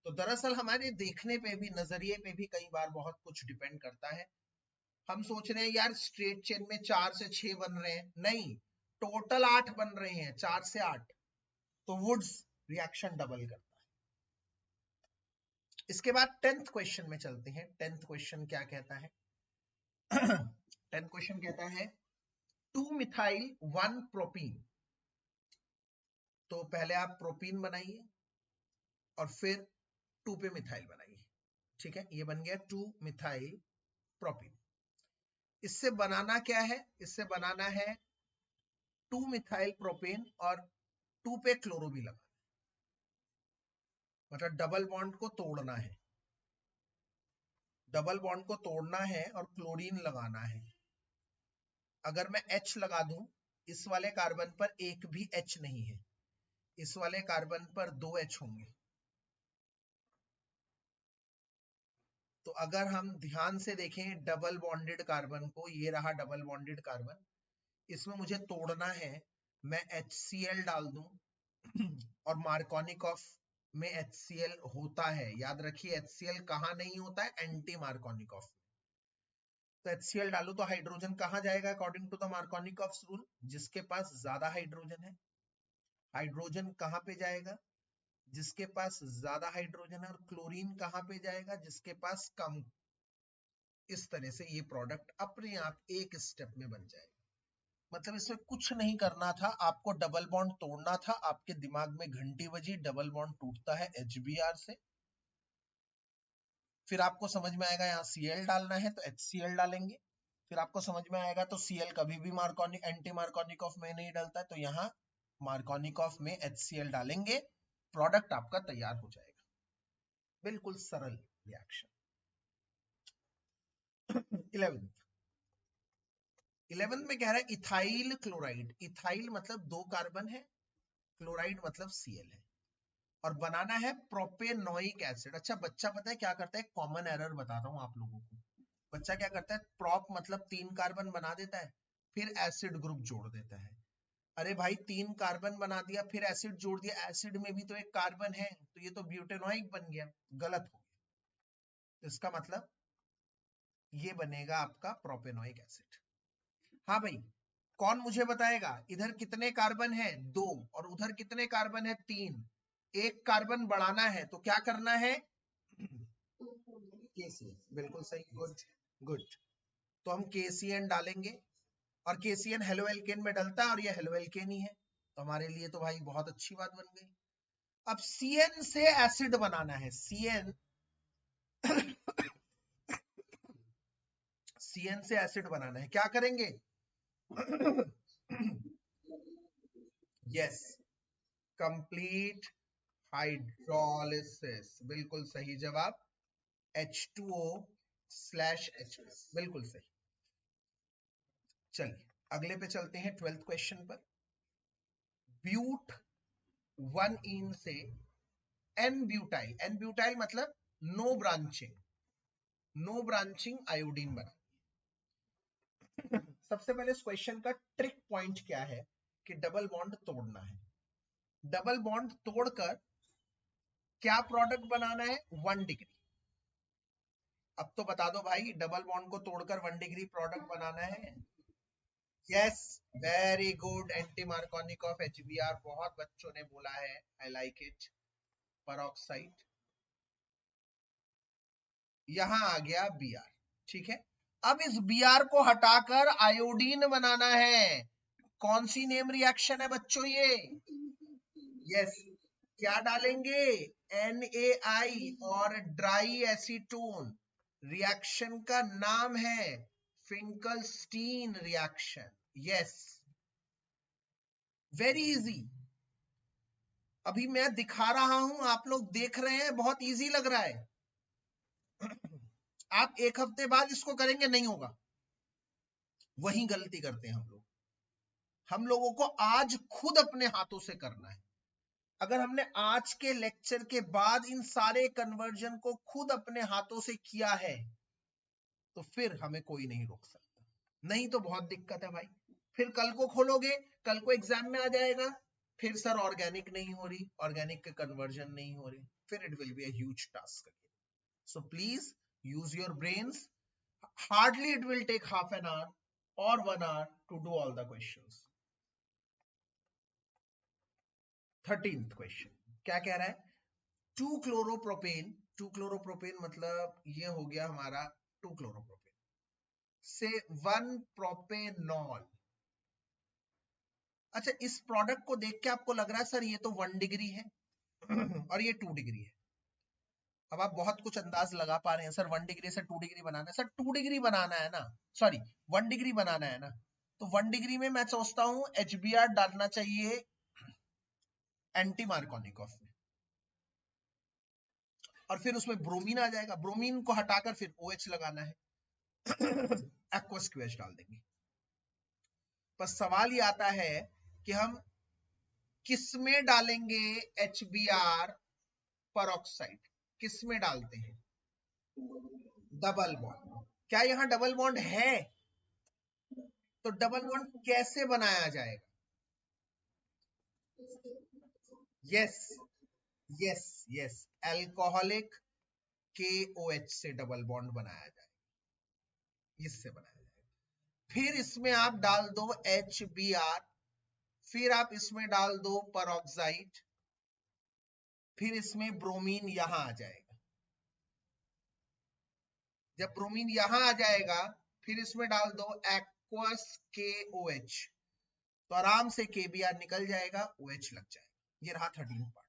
तो दरअसल हमारे देखने पे भी, नजरिए पे भी कई बार बहुत कुछ डिपेंड करता है। हम सोच रहे हैं यार स्ट्रेट चेन में 4 से 6 बन रहे हैं, नहीं, टोटल 8 बन रहे हैं, 4 से 8, तो वुड्स रिएक्शन डबल करता है। इसके बाद 10th क्वेश्चन में चलते हैं। 10th क्वेश्चन क्या कहता है? 10th क्वेश्चन कहता है 2 मिथाइल 1 प्रोपीन। तो पहले आप प्रोपीन बनाइए और फिर 2 पे मिथाइल बनाइए। ठीक है, ये बन गया 2 मिथाइल प्रोपीन। इससे बनाना क्या है? इससे बनाना है 2 मिथाइल प्रोपेन और 2 पे क्लोरो भी लगाना, मतलब डबल बॉन्ड को तोड़ना है, डबल बॉन्ड को तोड़ना है और क्लोरीन लगाना है। अगर मैं H लगा दूं, इस वाले कार्बन पर एक भी H नहीं है, इस वाले कार्बन पर 2 H होंगे। तो अगर हम ध्यान से देखें डबल बॉन्डेड कार्बन को, ये रहा डबल बॉन्डेड कार्बन, इसमें मुझे तोड़ना है, मैं HCl डाल दूं और मार्कोनिकॉफ में HCl होता है, याद रखिए HCl कहां नहीं होता है? Anti Markovnikov. तो HCl डालू तो हाइड्रोजन कहां जाएगा according to the Markovnikov rule? जिसके पास ज्यादा हाइड्रोजन है। हाइड्रोजन कहां पे जाएगा? जिसके पास ज्यादा हाइड्रोजन है। और क्लोरीन कहां पे जाएगा? जिसके पास कम। इस तरह से ये प्रोडक्ट अपने आप एक स्टेप में बन जाएगा। मतलब इसमें कुछ नहीं करना था, आपको डबल बॉन्ड तोड़ना था। आपके दिमाग में घंटी बजी, डबल बॉन्ड टूटता है HBr से, फिर आपको समझ में आएगा यहाँ Cl डालना है तो HCl डालेंगे, फिर आपको समझ में आएगा तो Cl कभी भी मार्कोनिक एंटी मार्कोनिकॉफ में नहीं डालता है, तो यहाँ मार्कोनिकॉफ में HCl डालेंगे, प्रोडक्ट आपका तैयार हो जाएगा। बिल्कुल सरल रिएक्शन। 11th में कह रहा है इथाइल क्लोराइड। इथाइल मतलब 2 कार्बन है, क्लोराइड मतलब Cl है, और बनाना है प्रोपेनोइक एसिड। अच्छा, बच्चा पता है क्या करता है? कॉमन एरर बताता हूं आप लोगों को। बच्चा क्या करता है? प्रोप मतलब 3 कार्बन बना देता है, फिर एसिड ग्रुप जोड़ देता है। अरे भाई 3 कार्बन बना दिया फिर एसिड जोड़ दिया, एसिड में भी तो एक कार्बन है, तो ये तो ब्यूटेनोइक बन गया, गलत हो गया। इसका मतलब ये बनेगा आपका प्रोपेनोइक एसिड। हाँ भाई, कौन मुझे बताएगा इधर कितने कार्बन है? 2, और उधर कितने कार्बन है? 3। एक कार्बन बढ़ाना है तो क्या करना है? KCN, बिल्कुल सही, गुड गुड। तो हम KCN डालेंगे, और KCN हेलो एल्केन में डलता है और ये हेलो एल्केन ही है, तो हमारे लिए तो भाई बहुत अच्छी बात बन गई। अब CN से एसिड बनाना है, CN CN से एसिड बनाना है, क्या करेंगे? यस, कंप्लीट हाइड्रोलिसिस, बिल्कुल सही जवाब, H2O/H, बिल्कुल सही। चलिए अगले पे चलते हैं, 12th क्वेश्चन पर। ब्यूट 1इन से एन ब्यूटाइल मतलब नो ब्रांचिंग आयोडीन बना। सबसे पहले इस क्वेश्चन का ट्रिक पॉइंट क्या है कि डबल बॉन्ड तोड़ना है। डबल बॉन्ड तोड़कर क्या प्रोडक्ट बनाना है? 1 डिग्री। अब तो बता दो भाई, डबल बॉन्ड को तोड़कर 1 डिग्री प्रोडक्ट बनाना है। Yes, very good, anti Markovnikov HBr, बहुत बच्चों ने बोला है, आई लाइक इट। पेरोक्साइड, यहां आ गया Br, ठीक है। अब इस Br को हटाकर आयोडीन बनाना है। कौन सी नेम रिएक्शन है बच्चों ये? यस, क्या डालेंगे? NaI और ड्राई एसीटोन। रिएक्शन का नाम है Finkelstein reaction. Yes, very easy. अभी मैं दिखा रहा हूं, आप लोग देख रहे हैं, बहुत इजी लग रहा है। आप एक हफ्ते बाद इसको करेंगे, नहीं होगा। वही गलती करते हैं हम लोग। हम लोगों को आज खुद अपने हाथों से करना है। अगर हमने आज के लेक्चर के बाद इन सारे कन्वर्जन को खुद अपने हाथों से किया है तो फिर हमें कोई नहीं रोक सकता। नहीं तो बहुत दिक्कत है भाई। फिर कल को खोलोगे, कल को एग्जाम में आ जाएगा, फिर सर ऑर्गेनिक नहीं हो रही, ऑर्गेनिक के कन्वर्जन नहीं हो रही, फिर it will be a huge task. So please use your brains. Hardly it will take half an hour और 1 hour to do all the questions. 13th question क्या कह रहा है? 2 क्लोरोप्रोपेन मतलब ये हो गया हमारा 2 क्लोरोप्रोपेन से 1 प्रोपेनॉल। अच्छा, इस प्रोडक्ट को देख के आपको लग रहा है सर ये तो 1 डिग्री है और ये 2 डिग्री है। अब आप बहुत कुछ अंदाज लगा पा रहे हैं, सर 1 डिग्री से 2 डिग्री बनाना है। सर 2 डिग्री बनाना है ना, सॉरी 1 डिग्री बनाना है ना, तो 1 डिग्री में मैं सोचता हूं HBr डालना चाहिए एंटी मार्कोनिकॉफ में, और फिर उसमें ब्रोमीन आ जाएगा। ब्रोमीन को हटाकर फिर OH लगाना है, एक्वस QH डाल देंगे। पर सवाल ये आता है कि हम किसमें डालेंगे HBr पेरोक्साइड, किसमें डालते हैं? Double bond. क्या यहां डबल बॉन्ड है? तो डबल बॉन्ड कैसे बनाया जाएगा? Yes yes yes, alcoholic KOH से डबल बॉन्ड बनाया जाएगा, इससे बनाया जाएगा। फिर इसमें आप डाल दो HBr, फिर आप इसमें डाल दो पेरोक्साइड, फिर इसमें ब्रोमीन यहां आ जाएगा। जब ब्रोमीन यहां आ जाएगा फिर इसमें डाल दो एक्वस KOH, तो आराम से KBr निकल जाएगा, OH लग जाएगा। ये रहा 13 पार्ट।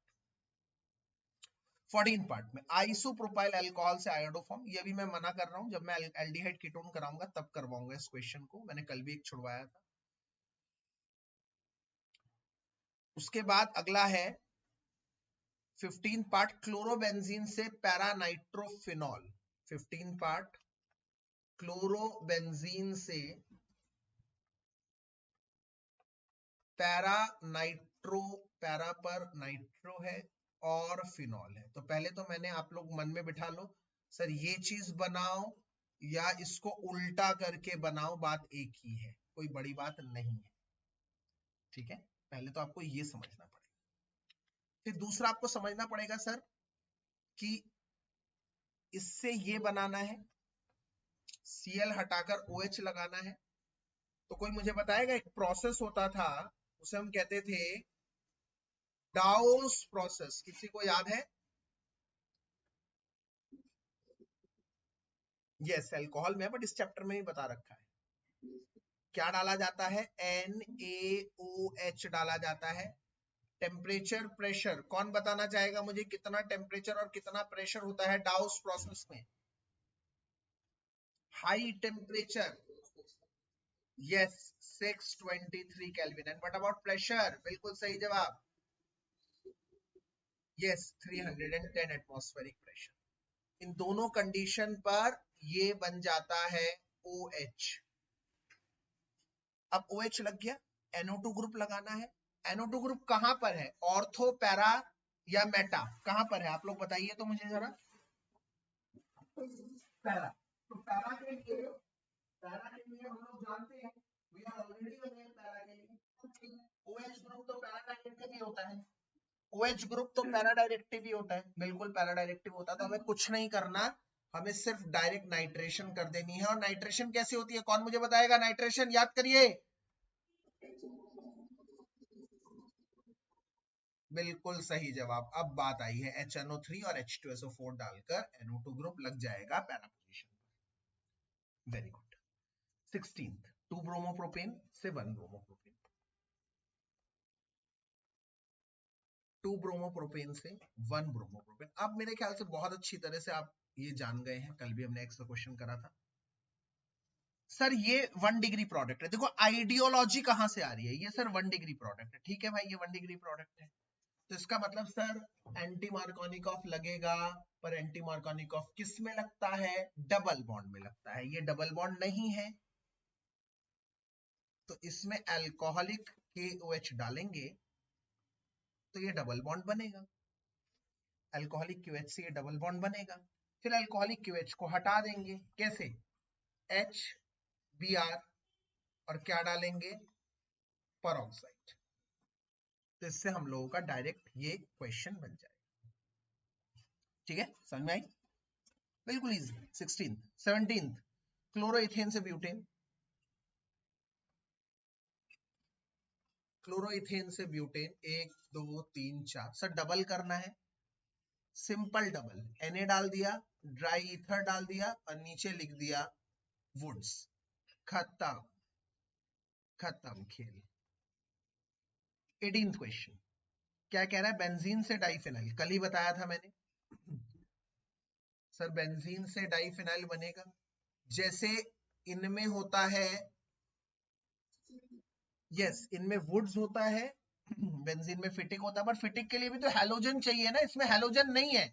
14 पार्ट में आइसोप्रोपाइल अल्कोहल से आयोडोफॉर्म, ये भी मैं मना कर रहा हूं, जब मैं एल्डिहाइड कीटोन कराऊंगा तब करवाऊंगा इस क्वेश्चन को, मैंने कल भी एक छुड़वाया था। उसके बाद अगला है 15 पार्ट क्लोरोबेंजीन से पैरानाइट्रोफिनॉल। 15 पार्ट क्लोरोबेंजीन से पैरानाइट्रो, पैरा पर नाइट्रो है और फिनॉल है। तो पहले तो मैंने, आप लोग मन में बिठा लो, सर ये चीज बनाओ या इसको उल्टा करके बनाओ, बात एक ही है, कोई बड़ी बात नहीं है, ठीक है। पहले तो आपको ये समझना पड़ेगा। फिर दूसरा आपको समझना पड़ेगा सर कि इससे ये बनाना है, Cl हटाकर OH लगाना है। तो कोई मुझे बताएगा, एक प्रोसेस होता था उसे हम कहते थे डाउस प्रोसेस, किसी को याद है? यस, अल्कोहल में, बट इस चैप्टर में ही बता रखा है। क्या डाला जाता है? NaOH डाला जाता है। टेम्परेचर प्रेशर कौन बताना चाहेगा मुझे, कितना टेम्परेचर और कितना प्रेशर होता है डाउस प्रोसेस में? High temperature, yes 623 kelvin. And what about pressure? बिल्कुल सही जवाब, यस 310 एटमॉस्फेरिक प्रेशर। इन दोनों कंडीशन पर ये बन जाता है OH। अब OH लग गया, NO2 ग्रुप लगाना है। NO2 ग्रुप कहां पर है, ऑर्थो, पैरा या मेटा, कहां पर है आप लोग बताइए तो मुझे जरा। पैरा। तो पैरा के लिए हम लोग जानते हैं, we are already aware para के लिए OH ग्रुप तो पैरा डायरेक्टिव ही होता है। OH ग्रुप तो पैरा डायरेक्टिव ही होता है, बिल्कुल पैरा डायरेक्टिव होता है। तो हमें कुछ नहीं करना, हमें सिर्फ डायरेक्ट नाइट्रेशन कर देनी है। और नाइट्रेशन कैसे होती है, कौन मुझे बताएगा नाइट्रेशन, याद करिए। बिल्कुल सही जवाब। अब बात आई है HNO3 और H2SO4 डालकर NO2 ग्रुप लग जाएगा पैरा पोजीशन पर। Very good. 16th 2 ब्रोमोप्रोपेन से 1 ब्रोमोप्रोपेन, 2 ब्रोमोप्रोपेन से 1 ब्रोमोप्रोपेन। अब मेरे ख्याल से बहुत अच्छी तरह से आप ये जान गए हैं, कल भी हमने एक्स्ट्रा क्वेश्चन करा था। सर ये 1 डिग्री प्रोडक्ट है, देखो आइडियोलॉजी कहां से आ रही है, ये सर 1 डिग्री प्रोडक्ट है, ठीक है भाई, ये 1 डिग्री प्रोडक्ट है। तो इसका मतलब सर एंटी मार्कोनिकॉफ लगेगा, पर एंटी मार्कोनिकॉफ किस में लगता है, डबल बॉन्ड में लगता है। ये डबल बॉन्ड नहीं है, तो इसमें अल्कोहलिक KOH डालेंगे तो ये डबल बॉन्ड बनेगा। अल्कोहलिक QH से ये डबल बॉन्ड बनेगा। फिर अल्कोहलिक QH को हटा देंगे, कैसे, HBr, और क्या डालेंगे, पेरोक्साइड। तो इससे हम लोगों का डायरेक्ट ये क्वेश्चन बन जाएगा। ठीक है, समझ में आई, बिल्कुल इजी। 16th 17th क्लोरोइथेन से ब्यूटेन, क्लोरोइथेन से ब्यूटेन, 1 2 3 4, सर डबल करना है, सिंपल डबल, Na डाल दिया, ड्राई ईथर डाल दिया और नीचे लिख दिया वुड्स, खत्म, खत्म खेल। 18th क्वेश्चन क्या कह रहा है, बेंजीन से डाइफेनाइल, कल ही बताया था मैंने सर, बेंजीन से डाइफेनाइल बनेगा। जैसे इनमें होता है, यस इनमें वुड्स होता है, बेंजीन में फिटिक होता है, पर फिटिक के लिए भी तो हैलोजन चाहिए ना, इसमें हैलोजन नहीं है।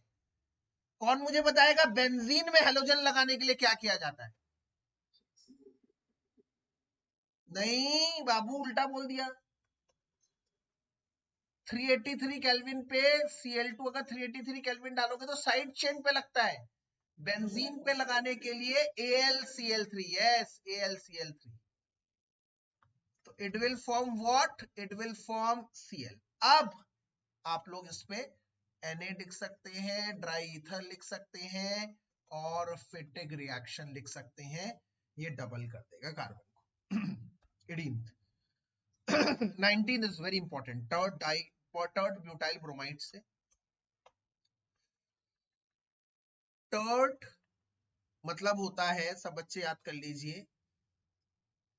कौन मुझे बताएगा बेंजीन में हैलोजन लगाने के लिए क्या किया जाता है। नहीं बाबू, उल्टा बोल दिया। 383 केल्विन पे Cl2 अगर 383 केल्विन डालोगे तो साइड चेन पे लगता है, बेंजीन पे लगाने के लिए AlCl3, यस AlCl3, तो it will form what, it will form Cl। अब आप लोग इस पे Na लिख सकते हैं, ड्राई ईथर लिख सकते हैं और फिटिक रिएक्शन लिख सकते हैं, ये डबल कर देगा कार्बन को। 18th 19 is very important, tert butyl bromide से। टर्ट मतलब होता है, सब बच्चे याद कर लीजिए,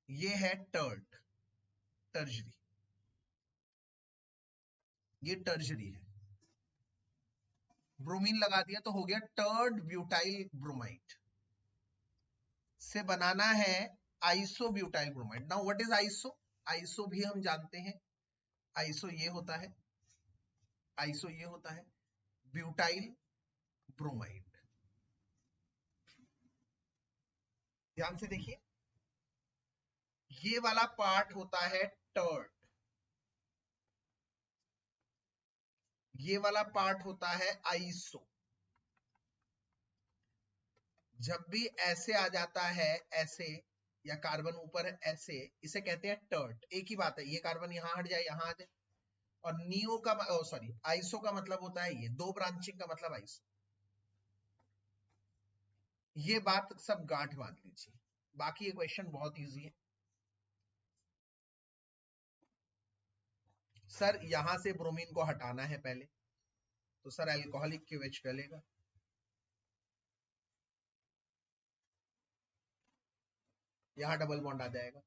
ये है टर्ट, टर्जरी, ये टर्जरी है। ब्रोमीन लगा दिया तो हो गया टर्ट ब्यूटाइल ब्रोमाइड, से बनाना है iso butyl bromide. Now what is iso, iso भी हम जानते हैं, आइसो ये होता है, आइसो ये होता है ब्यूटाइल ब्रोमाइड। ध्यान से देखिए, ये वाला पार्ट होता है टर्ट, ये वाला पार्ट होता है आइसो। जब भी ऐसे आ जाता है, ऐसे, या कार्बन ऊपर है ऐसे, इसे कहते हैं टर्ट। एक ही बात है, ये कार्बन यहां हट जाए, यहां आ जाए। और नियो का सॉरी आइसो का मतलब होता है ये, दो ब्रांचिंग का मतलब आइसो। ये बात सब गांठ बांध लीजिए, बाकी ये क्वेश्चन बहुत इजी है। सर यहां से ब्रोमीन को हटाना है पहले, तो सर अल्कोहलिक QH डलेगा, यहां डबल बॉन्ड आ जाएगा।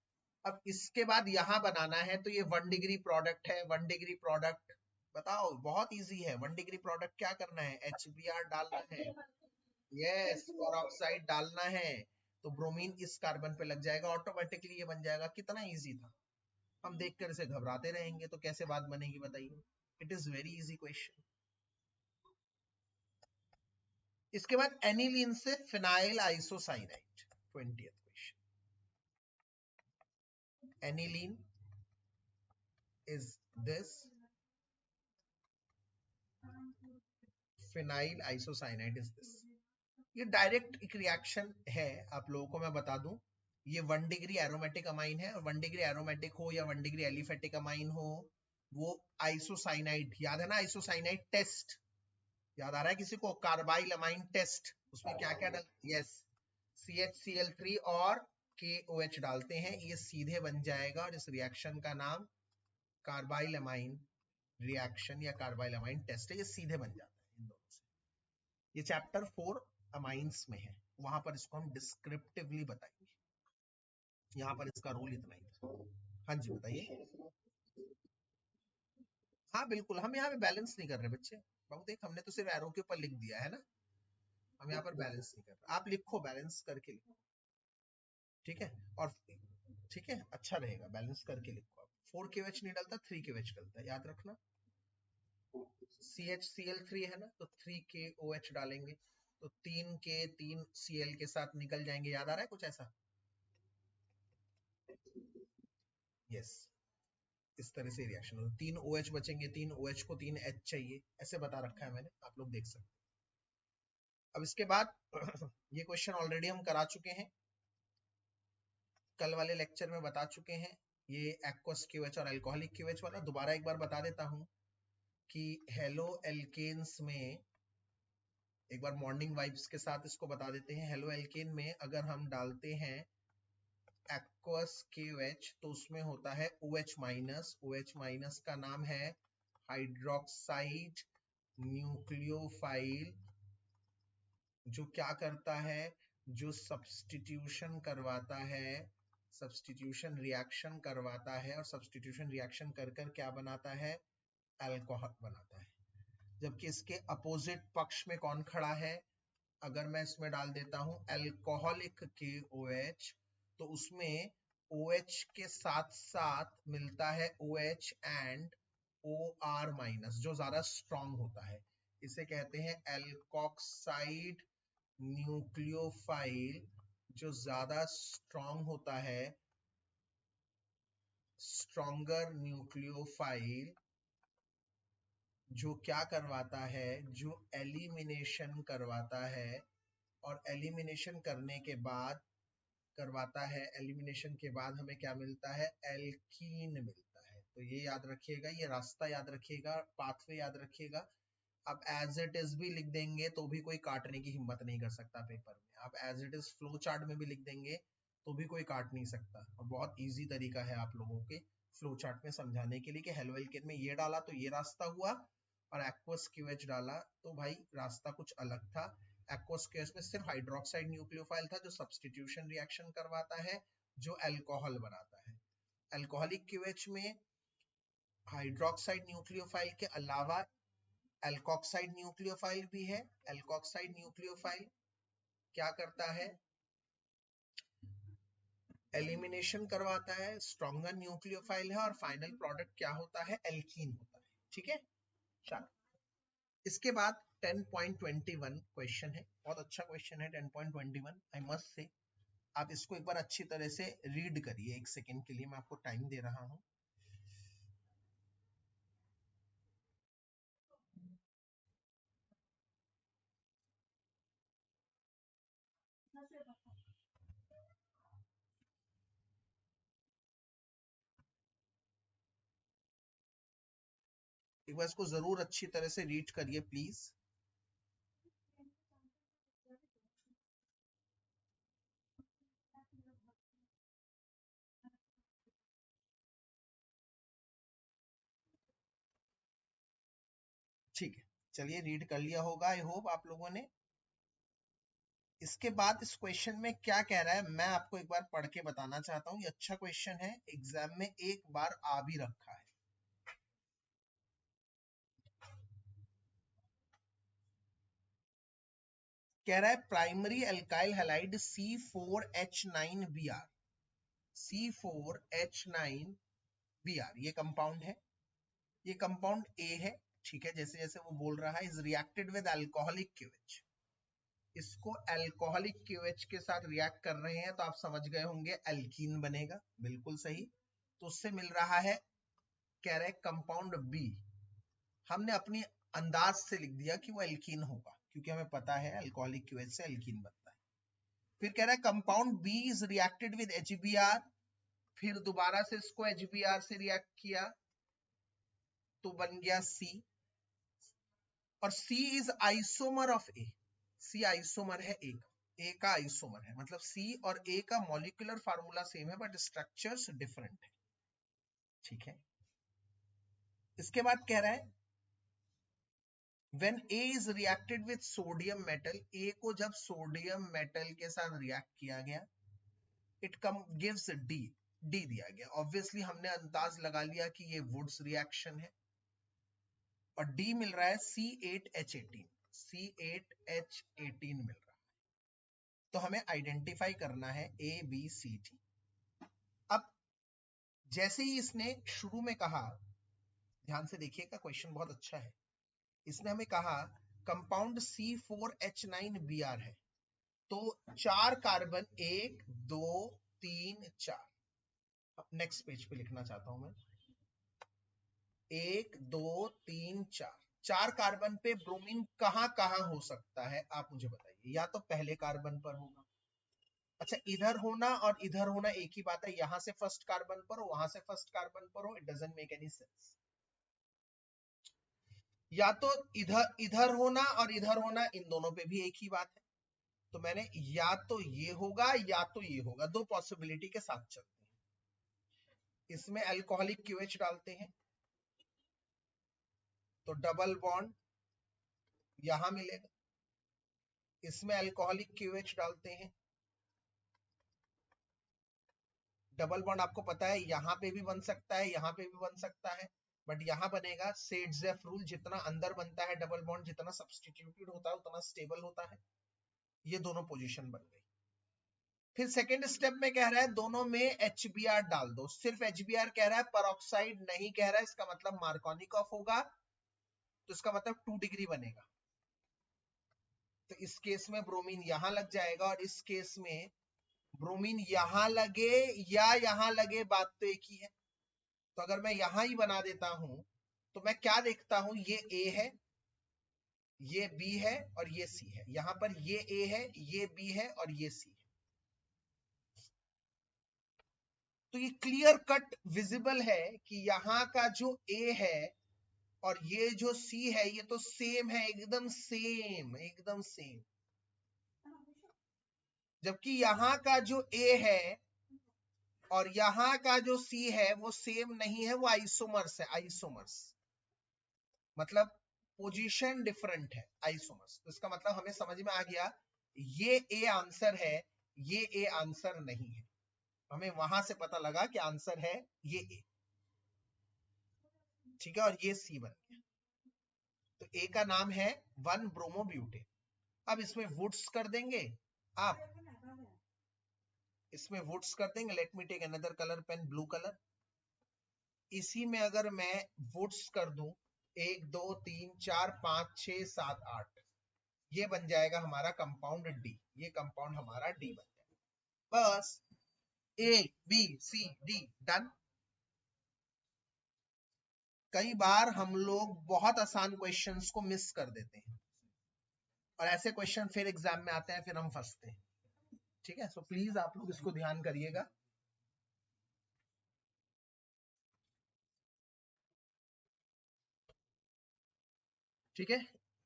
अब इसके बाद यहां बनाना है, तो ये 1 डिग्री प्रोडक्ट है, 1 डिग्री प्रोडक्ट बताओ, बहुत इजी है। 1 डिग्री प्रोडक्ट क्या करना है, HBr डालना है, यस पेरोक्साइड डालना है, तो ब्रोमीन इस कार्बन पे लग जाएगा, ऑटोमेटिकली ये बन जाएगा। कितना इजी था, हम देखकर इसे घबराते रहेंगे तो कैसे बात बनेगी बताइए। It is very easy question. इसके बाद एनिलीन से phenyl isocyanide, 20th question. Aniline is this, phenyl isocyanide is this. ये डायरेक्ट एक रिएक्शन है, आप लोगों को मैं बता दूं। ये 1 डिग्री एरोमेटिक अमाइन है, और 1 डिग्री एरोमेटिक हो या 1 डिग्री एलिफेटिक अमाइन हो, वो आइसोसाइनाइड, याद है ना आइसोसाइनाइड टेस्ट, याद आ रहा है किसी को? कार्बाइल अमाइन टेस्ट, उसमें क्या क्या डाल, यस, CHCl3 और KOH डालते हैं, ये सीधे बन जाएगा, और इस रिएक्शन का नाम कार्बाइल अमाइन रिएक्शन या कार्बाइल अमाइन टेस्ट है। ये सीधे बन जाता है इन दोनों से। ये चैप्टर 4 अमाइंस में है, वहां पर इसको हम डिस्क्रिप्टिवली बताएंगे। यहाँ पर इसका रूल इतना ही था। हाँ जी बताइए। हाँ बिल्कुल, हम यहाँ पे बैलेंस नहीं कर रहे बच्चे। बाबू देख, हमने तो सिर्फ एरो के ऊपर लिख दिया है ना, हम यहाँ पर बैलेंस नहीं कर रहे। आप लिखो, बैलेंस करके लिखो, ठीक है? और ठीक है, अच्छा रहेगा, बैलेंस करके लिखो। आप 4 KOH नहीं डलता, 3 KOH डलता है, याद रखना। CHCl3 है ना, तो 3 KOH डालेंगे, तो 3 K 3 Cl के साथ निकल जाएंगे। याद आ रहा है कुछ ऐसा? यस, इस तरह से रिएक्शन होगा। 3 OH बचेंगे, 3 OH को 3 H चाहिए, ऐसे बता रखा है मैंने, आप लोग देख सकते हैं। अब इसके बाद ये क्वेश्चन ऑलरेडी हम करा चुके हैं, कल वाले लेक्चर में बता चुके हैं। ये एक्वस QH और अल्कोहलिक QH वाला दोबारा एक बार बता देता हूं कि हेलो एल्केन्स में, एक बार मॉर्निंग वाइब्स के साथ इसको बता देते हैं। हेलो एल्केन में अगर हम डालते हैं एक्वस KOH, तो उसमें होता है OH माइनस। OH माइनस का नाम है हाइड्रोक्साइड न्यूक्लियोफाइल, जो क्या करता है, जो सब्स्टिट्यूशन करवाता है, सब्स्टिट्यूशन रिएक्शन करवाता है, और सब्स्टिट्यूशन रिएक्शन कर कर क्या बनाता है, अल्कोहल बनाता है। जबकि इसके अपोजिट पक्ष में कौन खड़ा है? अगर मैं इसमें डाल देता हूं अल्कोहलिक KOH, तो उसमें OH के साथ साथ मिलता है OH एंड OR माइनस, जो ज्यादा स्ट्रॉन्ग होता है। इसे कहते हैं एल्कोक्साइड न्यूक्लियोफाइल, जो ज्यादा स्ट्रॉन्ग होता है, स्ट्रॉन्गर न्यूक्लियोफाइल, जो क्या करवाता है, जो एलिमिनेशन करवाता है, और एलिमिनेशन करने के बाद करवाता है, एलिमिनेशन के बाद हमें क्या मिलता है, एल्कीन मिलता है। तो ये याद रखिएगा, ये रास्ता याद रखिएगा, पाथवे याद रखिएगा। अब एज इट इज भी लिख देंगे तो भी कोई काटने की हिम्मत नहीं कर सकता पेपर में। आप as it is flow chart में भी लिख देंगे तो भी कोई काट नहीं सकता। और बहुत इजी तरीका है आप लोगों के फ्लो चार्ट में समझाने के लिए कि हेलो एल्केन में ये डाला तो ये रास्ता हुआ, और एक्वस QH डाला तो भाई रास्ता कुछ अलग था। एक्वस QH में सिर्फ हाइड्रोक्साइड न्यूक्लियोफाइल था, जो सब्स्टिट्यूशन रिएक्शन करवाता है, जो अल्कोहल बनाता है। अल्कोहलिक QH में हाइड्रोक्साइड न्यूक्लियोफाइल के अलावा एल्कोक्साइड न्यूक्लियोफाइल भी है। एल्कोक्साइड न्यूक्लियोफाइल क्या करता है, एलिमिनेशन करवाता है, स्ट्रॉन्गर न्यूक्लियोफाइल है, और फाइनल प्रोडक्ट क्या होता है, एल्कीन होता है। ठीक है, चलो इसके बाद 10.21 क्वेश्चन है, बहुत अच्छा क्वेश्चन है 10.21, आई मस्ट से। आप इसको एक बार अच्छी तरह से रीड करिए, एक सेकेंड के लिए मैं आपको टाइम दे रहा हूं। एक बार इसको जरूर अच्छी तरह से रीड करिए प्लीज। ठीक है, चलिए रीड कर लिया होगा आई होप आप लोगों ने। इसके बाद इस क्वेश्चन में क्या कह रहा है, मैं आपको एक बार पढ़ के बताना चाहता हूं। ये अच्छा क्वेश्चन है, एग्जाम में एक बार आ भी रखा है। कह रहा है primary alkyl halide C4H9Br, C4H9Br ये कंपाउंड है, ये कंपाउंड A है। ठीक है, जैसे जैसे वो बोल रहा है, is reacted with alcoholic QH। इसको अल्कोहलिक QH के साथ रिएक्ट कर रहे हैं तो आप समझ गए होंगे एल्कीन बनेगा, बिल्कुल सही। तो उससे मिल रहा है, कह रहे कंपाउंड बी, हमने अपनी अंदाज से लिख दिया कि वो एल्कीन होगा क्योंकि हमें पता है अल्कोहलिक QH से एल्कीन बनता है। फिर कह रहा है compound B is reacted with HBr, फिर दोबारा से इसको HBr से रिएक्ट किया तो बन गया C, और C is isomer of A, C isomer है A का आइसोमर है, मतलब C और A का मॉलिक्यूलर फार्मूला सेम है बट स्ट्रक्चर्स डिफरेंट है, ठीक है। इसके बाद कह रहा है when A is reacted with sodium metal, A को जब सोडियम मेटल के साथ रिएक्ट किया गया, it gives D, D दिया गया। ऑब्वियसली हमने अंदाज लगा लिया कि ये वुड्स रिएक्शन है, और D मिल रहा है C8H18, C8H18 मिल रहा है। तो हमें आइडेंटिफाई करना है A, B, C, D। अब जैसे ही इसने शुरू में कहा, ध्यान से देखिएगा क्वेश्चन बहुत अच्छा है, इसने हमें कहा कंपाउंड C4H9Br है, तो 4 कार्बन 1 2 3 4, नेक्स्ट पेज पे लिखना चाहता हूं मैं, 1 2 3 4, 4 कार्बन पे ब्रोमीन कहां कहां हो सकता है आप मुझे बताइए। या तो पहले कार्बन पर होगा, अच्छा इधर होना और इधर होना एक ही बात है, यहां से फर्स्ट कार्बन पर हो वहां से फर्स्ट कार्बन पर हो, it doesn't make any sense. या तो इधर होना और इधर होना, इन दोनों पे भी एक ही बात है, तो मैंने या तो ये होगा या तो ये होगा, दो पॉसिबिलिटी के साथ चलते हैं। इसमें अल्कोहलिक QH डालते हैं तो डबल बॉन्ड यहां मिलेगा, इसमें अल्कोहलिक QH डालते हैं, डबल बॉन्ड आपको पता है यहां पे भी बन सकता है यहां पे भी बन सकता है, बट यहां बनेगा सेडजेफ रूल, जितना अंदर बनता है डबल बॉन्ड, जितना सब्स्टिट्यूटेड होता है उतना स्टेबल होता है। ये दोनों पोजीशन बन गई। फिर सेकेंड स्टेप में कह रहा है दोनों में HBr डाल दो, सिर्फ HBr कह रहा है, पेरोक्साइड नहीं कह रहा है, इसका मतलब मार्कोनिकॉफ होगा, तो इसका मतलब 2 डिग्री बनेगा। तो इस केस में ब्रोमीन यहां लग जाएगा, और इस केस में ब्रोमीन यहां लगे या यहां लगे, बात तो एक ही है। तो अगर मैं यहां ही बना देता हूं तो मैं क्या देखता हूं, ये A है, ये B है और ये C है, यहां पर ये A है, ये B है और ये C है। तो ये क्लियर कट विजिबल है कि यहां का जो A है और ये जो C है ये तो सेम है, एकदम सेम, एकदम सेम। जबकि यहां का जो A है और यहां का जो C है वो सेम नहीं है, वो आइसोमर्स है, आइसोमर्स मतलब पोजीशन डिफरेंट है, आइसोमर्स। तो इसका मतलब हमें समझ में आ गया, ये A आंसर है, ये A आंसर नहीं है। हमें वहां से पता लगा कि आंसर है ये A, ठीक है, और ये C बन गया। तो A का नाम है 1 ब्रोमोब्यूटेन। अब इसमें वुड्स कर देंगे, आप इसमें वुड्स कर देंगे। Let me take another colour pen, blue colour. इसी में अगर मैं वुड्स कर दूं 1 2 3 4 5 6 7 8, ये बन जाएगा हमारा कंपाउंड डी, ये कंपाउंड हमारा डी बन जाएगा। बस ABCD डन। कई बार हम लोग बहुत आसान क्वेश्चंस को मिस कर देते हैं और ऐसे क्वेश्चन फिर एग्जाम में आते हैं, फिर हम फंसते हैं, ठीक है। सो प्लीज आप लोग इसको ध्यान करिएगा। ठीक है,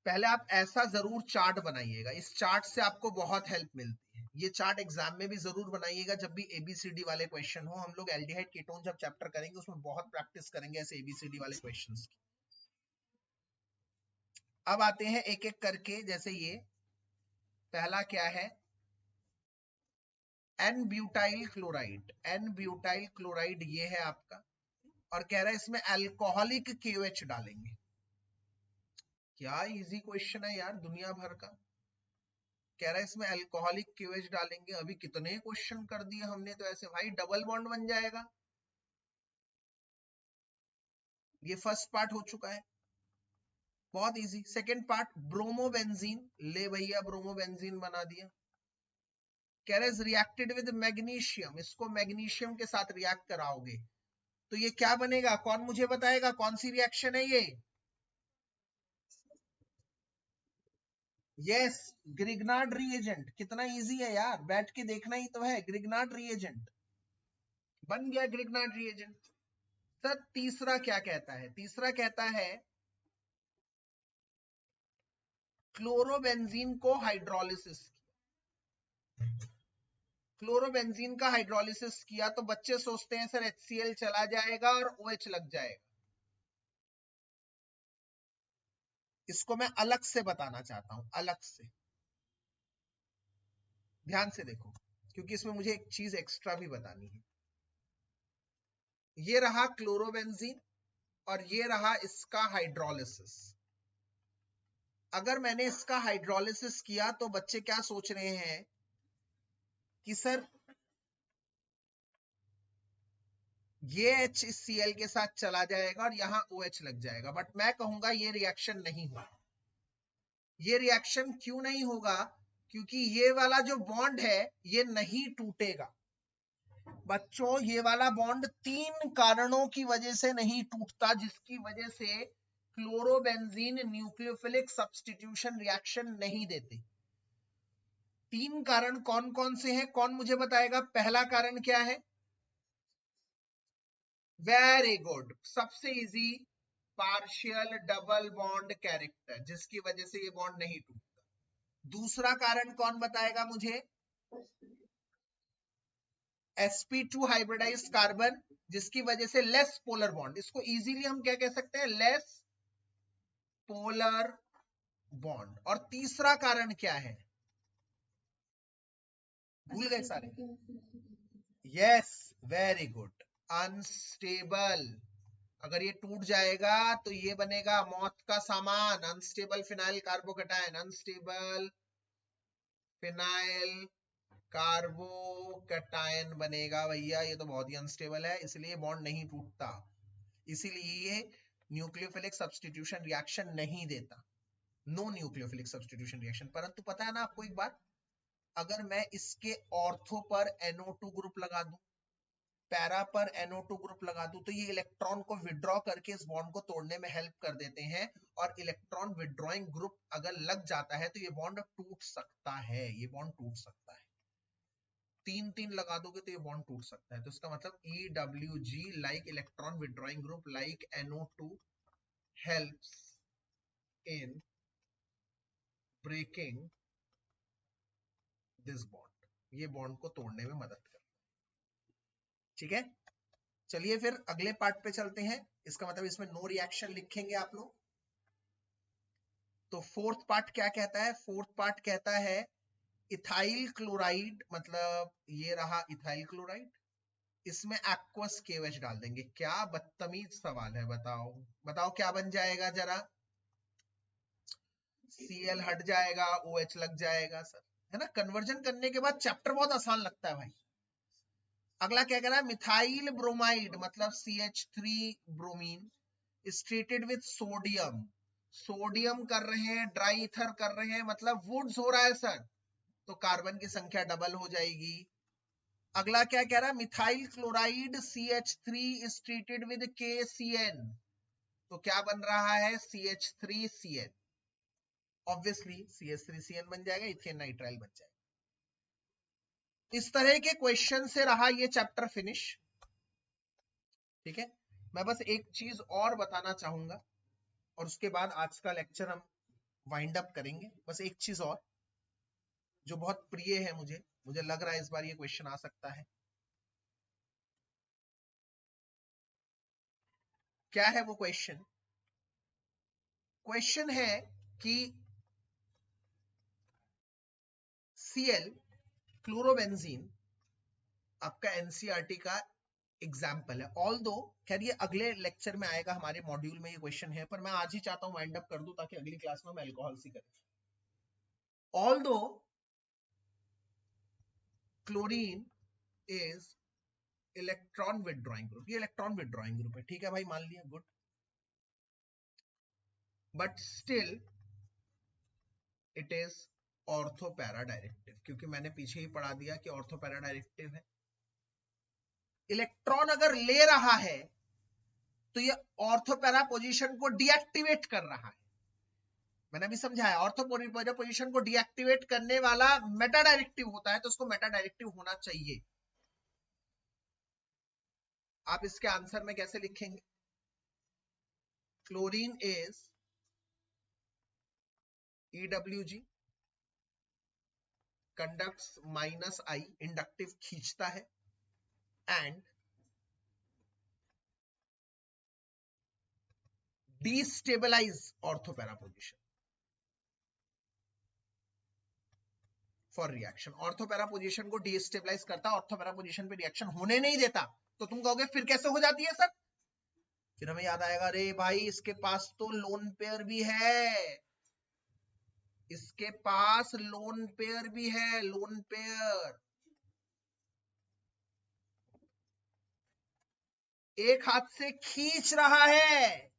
पहले आप ऐसा जरूर चार्ट बनाइएगा, इस चार्ट से आपको बहुत हेल्प मिलती है। ये चार्ट एग्जाम में भी जरूर बनाइएगा, जब भी ABCD वाले क्वेश्चन हो। हम लोग एल्डिहाइड कीटोन जब चैप्टर करेंगे उसमें बहुत प्रैक्टिस करेंगे ऐसे ABCD वाले क्वेश्चंस की। अब आते हैं एक एक करके, जैसे ये पहला क्या है, N-ब्यूटाइल क्लोराइड। N-ब्यूटाइल क्लोराइड ये है आपका, और कह रहा है इसमें अल्कोहलिक KOH डालेंगे। क्या इजी क्वेश्चन है यार, दुनिया भर का। कह रहा है इसमें अल्कोहलिक QH डालेंगे। अभी कितने क्वेश्चन कर दिए हमने तो ऐसे, भाई डबल बॉन्ड बन जाएगा। ये फर्स्ट पार्ट हो चुका है। बहुत इजी। सेकेंड पार्ट ब्रोमोबेंजीन, ले भैया ब्रोमोबेंजीन बना दिया। कह रहे रिएक्टेड विद मैग्नीशियम, इसको मैग्नीशियम के साथ रिएक्ट कराओगे तो ये क्या बनेगा, कौन मुझे बताएगा कौन सी रिएक्शन है ये? Yes, Grignard reagent. कितना इजी है यार, बैठ के देखना ही तो है। ग्रिग्नार्ड रिएजेंट बन गया, ग्रिग्नार्ड रिएजेंट। सर तीसरा क्या कहता है? तीसरा कहता है क्लोरोबेंजीन को हाइड्रोलिसिस, क्लोरोबेंजीन का हाइड्रोलिसिस किया तो बच्चे सोचते हैं सर HCl चला जाएगा और OH लग जाएगा। इसको मैं अलग से बताना चाहता हूं, अलग से। ध्यान से देखो, क्योंकि इसमें मुझे एक चीज एक्स्ट्रा भी बतानी है। ये रहा क्लोरोबेंजीन और ये रहा इसका हाइड्रोलिसिस। अगर मैंने इसका हाइड्रोलिसिस किया तो बच्चे क्या सोच रहे हैं कि सर ये HCl के साथ चला जाएगा और यहां OH लग जाएगा। बट मैं कहूंगा ये रिएक्शन नहीं होगा। ये रिएक्शन क्यों नहीं होगा? क्योंकि ये वाला जो बॉन्ड है ये नहीं टूटेगा। बच्चों ये वाला बॉन्ड 3 कारणों की वजह से नहीं टूटता, जिसकी वजह से क्लोरोबेंजीन न्यूक्लियोफिलिक सब्स्टिट्यूशन रिएक्शन नहीं देते। 3 कारण कौन कौन से हैं, कौन मुझे बताएगा? पहला कारण क्या है? वेरी गुड, सबसे easy, partial double bond character, जिसकी वजह से ये बॉन्ड नहीं टूटता। दूसरा कारण कौन बताएगा मुझे? sp2 हाइब्रिडाइज्ड कार्बन, जिसकी वजह से लेस पोलर बॉन्ड। इसको इजीली हम क्या कह सकते हैं? Less polar bond. और तीसरा कारण क्या है? भूल गए सारे? Yes, very good, unstable. अगर ये टूट जाएगा तो ये बनेगा मौत का सामान, unstable phenyl carbocation, unstable phenyl carbocation बनेगा भैया। ये तो बहुत ही अनस्टेबल है, इसलिए बॉन्ड नहीं टूटता, इसीलिए ये न्यूक्लियोफिलिक सब्स्टिट्यूशन रिएक्शन नहीं देता, नो न्यूक्लियोफिलिक सब्स्टिट्यूशन रिएक्शन। परंतु पता है ना आपको एक बात, अगर मैं इसके ऑर्थो पर NO2 ग्रुप लगा दूं, पैरा पर NO2 ग्रुप लगा दूं, तो ये इलेक्ट्रॉन को विड्रॉ करके इस बॉन्ड को तोड़ने में हेल्प कर देते हैं। और इलेक्ट्रॉन विड्रॉइंग ग्रुप अगर लग जाता है तो ये बॉन्ड टूट सकता है, ये बॉन्ड टूट सकता है। 3 लगा दोगे तो ये बॉन्ड टूट सकता है। तो इसका मतलब EWG like electron withdrawing group like NO2 helps in breaking this bond, ये बॉन्ड को तोड़ने में मदद करता है। ठीक है, चलिए फिर अगले पार्ट पे चलते हैं। इसका मतलब इसमें नो रिएक्शन लिखेंगे आप लोग। तो फोर्थ पार्ट क्या कहता है? फोर्थ पार्ट कहता है इथाइल क्लोराइड, मतलब ये रहा इथाइल क्लोराइड, इसमें एक्वस KOH डाल देंगे। क्या बदतमीज सवाल है, बताओ बताओ क्या बन जाएगा जरा? Cl हट जाएगा, OH लग जाएगा सर, है ना। कन्वर्जन करने के बाद चैप्टर बहुत आसान लगता है भाई। अगला क्या कह रहा है? मिथाइल ब्रोमाइड मतलब CH3 bromine is treated with sodium, sodium कर रहे हैं, ड्राई ईथर कर रहे हैं, मतलब वुड्स हो रहा है सर, तो कार्बन की संख्या डबल हो जाएगी। अगला क्या कह रहा है? Methyl chloride CH3 is treated with KCN, तो क्या बन रहा है? CH3CN, ऑब्वियसली CH3CN बन जाएगा, इथेन नाइट्राइल बन जाएगा। इस तरह के क्वेश्चन से रहा ये चैप्टर फिनिश। ठीक है, मैं बस एक चीज और बताना चाहूंगा और उसके बाद आज का लेक्चर हम वाइंड अप करेंगे। बस एक चीज और जो बहुत प्रिय है मुझे, मुझे लग रहा है इस बार ये क्वेश्चन आ सकता है। क्या है वो क्वेश्चन? क्वेश्चन है कि Cl क्लोरोबेंजीन आपका NCERT का एग्जाम्पल है। ऑल दो खैर ये अगले लेक्चर में आएगा, हमारे मॉड्यूल में ये क्वेश्चन है, पर मैं आज ही चाहता हूं वाइंड अप कर दूं ताकि अगली क्लास में हम अल्कोहल सी करें। ऑल दो chlorine is electron withdrawing group, ये इलेक्ट्रॉन विड्रॉइंग ग्रुप है, ठीक है भाई, मान लिया, good. But still it is ortho para directive, क्योंकि मैंने पीछे ही पढ़ा दिया कि ऑर्थो पैरा डायरेक्टिव है। इलेक्ट्रॉन अगर ले रहा है तो ये ऑर्थो पैरा पोजीशन को डीएक्टिवेट कर रहा है। मैंने भी समझाया, ऑर्थो पैरा पोजीशन को डीएक्टिवेट करने वाला मेटा डायरेक्टिव होता है, तो उसको मेटा डायरेक्टिव होना चाहिए। आप इसके आंसर में कैसे लिखेंगे? Chlorine is EWG, conducts -I, inductive खींचता है, and destabilize ortho para position for reaction. Ortho para position को डीस्टेबलाइज करता, ऑर्थो पैरा पोजीशन पे रिएक्शन होने नहीं देता। तो तुम कहोगे फिर कैसे हो जाती है सर? फिर हमें याद आएगा, अरे भाई इसके पास तो लोन पेयर भी है, इसके पास लोन पेयर भी है, लोन पेयर। एक हाथ से खींच रहा है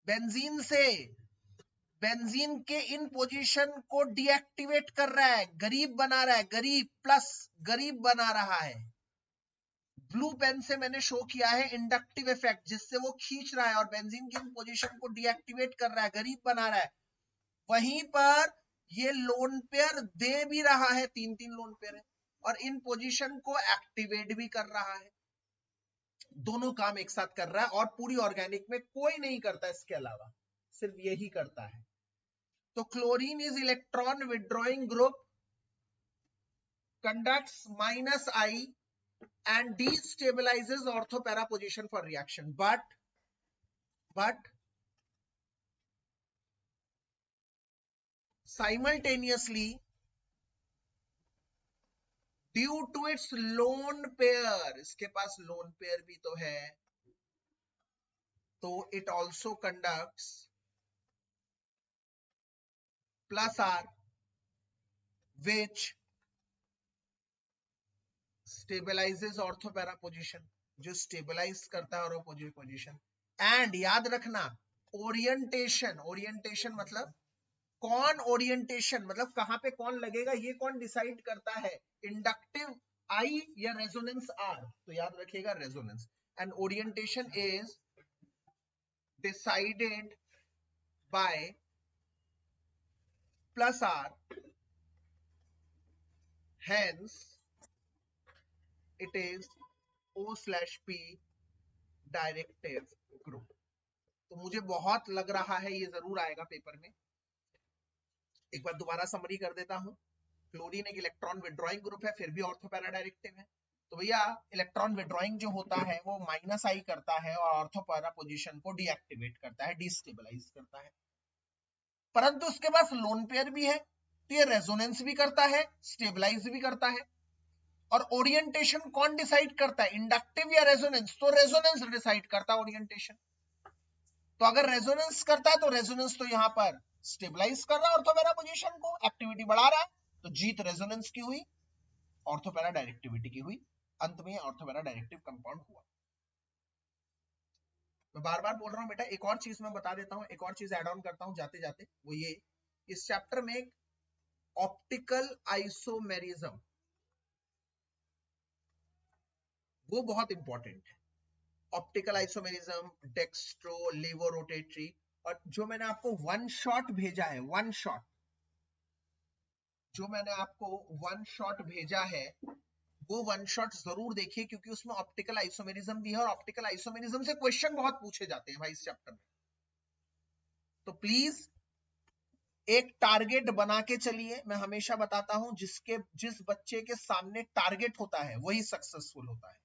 बेंजीन से, बेंजीन के इन पोजीशन को डीएक्टिवेट कर रहा है, गरीब बना रहा है, गरीब प्लस गरीब बना रहा है। ब्लू पेन से मैंने शो किया है इंडक्टिव इफेक्ट, जिससे वो खींच रहा है और बेंजीन की इन पोजीशन को डीएक्टिवेट कर रहा है, गरीब बना रहा है। वहीं पर ये लोन पेयर दे भी रहा है, 3-3 लोन पेयर है, और इन पोजीशन को एक्टिवेट भी कर रहा है। दोनों काम एक साथ कर रहा है, और पूरी ऑर्गेनिक में कोई नहीं करता इसके अलावा, सिर्फ यही करता है। तो chlorine is electron withdrawing group, conducts -I and destabilizes ortho para position for reaction, but simultaneously due to its lone pair, इसके पास lone pair भी तो है, तो it also conducts +R, which stabilizes ortho para position, जो stabilize करता है ortho position। and याद रखना, ओरिएंटेशन मतलब कौन, ओरिएंटेशन मतलब कहां पे कौन लगेगा, ये कौन डिसाइड करता है, इंडक्टिव I या रेजोनेंस R? तो याद रखिएगा resonance. And orientation is decided by +R, hence it is O/P directive group. तो मुझे बहुत लग रहा है ये जरूर आएगा पेपर में। एक बार दोबारा समरी कर देता हूं। क्लोरीन एक इलेक्ट्रॉन विड्रॉइंग ग्रुप है, फिर भी ऑर्थो पैरा डायरेक्टिव है। तो भैया इलेक्ट्रॉन विड्रॉइंग जो होता है वो -I करता है और ऑर्थो पैरा पोजीशन को डीएक्टिवेट करता है, डिस्टेबलाइज करता है। परंतु उसके पास लोन पेयर भी है, तो ये रेजोनेंस भी करता है, स्टेबलाइज भी करता है। और ओरिएंटेशन कौन डिसाइड करता है, इंडक्टिव या रेजोनेंस? तो रेजोनेंस डिसाइड करता है ओरिएंटेशन। तो अगर रेजोनेंस करता है तो रेजोनेंस तो यहां पर स्टेबलाइज कर रहा है ऑर्थो पैरा पोजीशन को, एक्टिविटी बढ़ा रहा है, तो जीत रेजोनेंस की हुई, ऑर्थो पैरा डायरेक्टिविटी की हुई। अंत में ऑर्थो पैरा डायरेक्टिव कंपाउंड हुआ। मैं बार बार बोल रहा हूं बेटा, एक और चीज मैं बता देता हूं, एक और चीज ऐड ऑन करता हूं जाते जाते, वो ये, इस चैप्टर में ऑप्टिकल आइसोमेरिज्म, वो बहुत इंपॉर्टेंट है। ऑप्टिकल आइसोमेरिज्म, डेक्स्ट्रो, लेवो रोटेटरी, और जो मैंने आपको वन शॉट भेजा है, वन शॉट जो मैंने आपको वन शॉट भेजा है, वो वन शॉट जरूर देखिए, क्योंकि उसमें ऑप्टिकल आइसोमेरिज्म भी है, और ऑप्टिकल आइसोमेरिज्म से क्वेश्चन बहुत पूछे जाते हैं भाई इस चैप्टर में। तो प्लीज एक टारगेट बना के चलिए। मैं हमेशा बताता हूं, जिस बच्चे के सामने टारगेट होता है वही सक्सेसफुल होता है।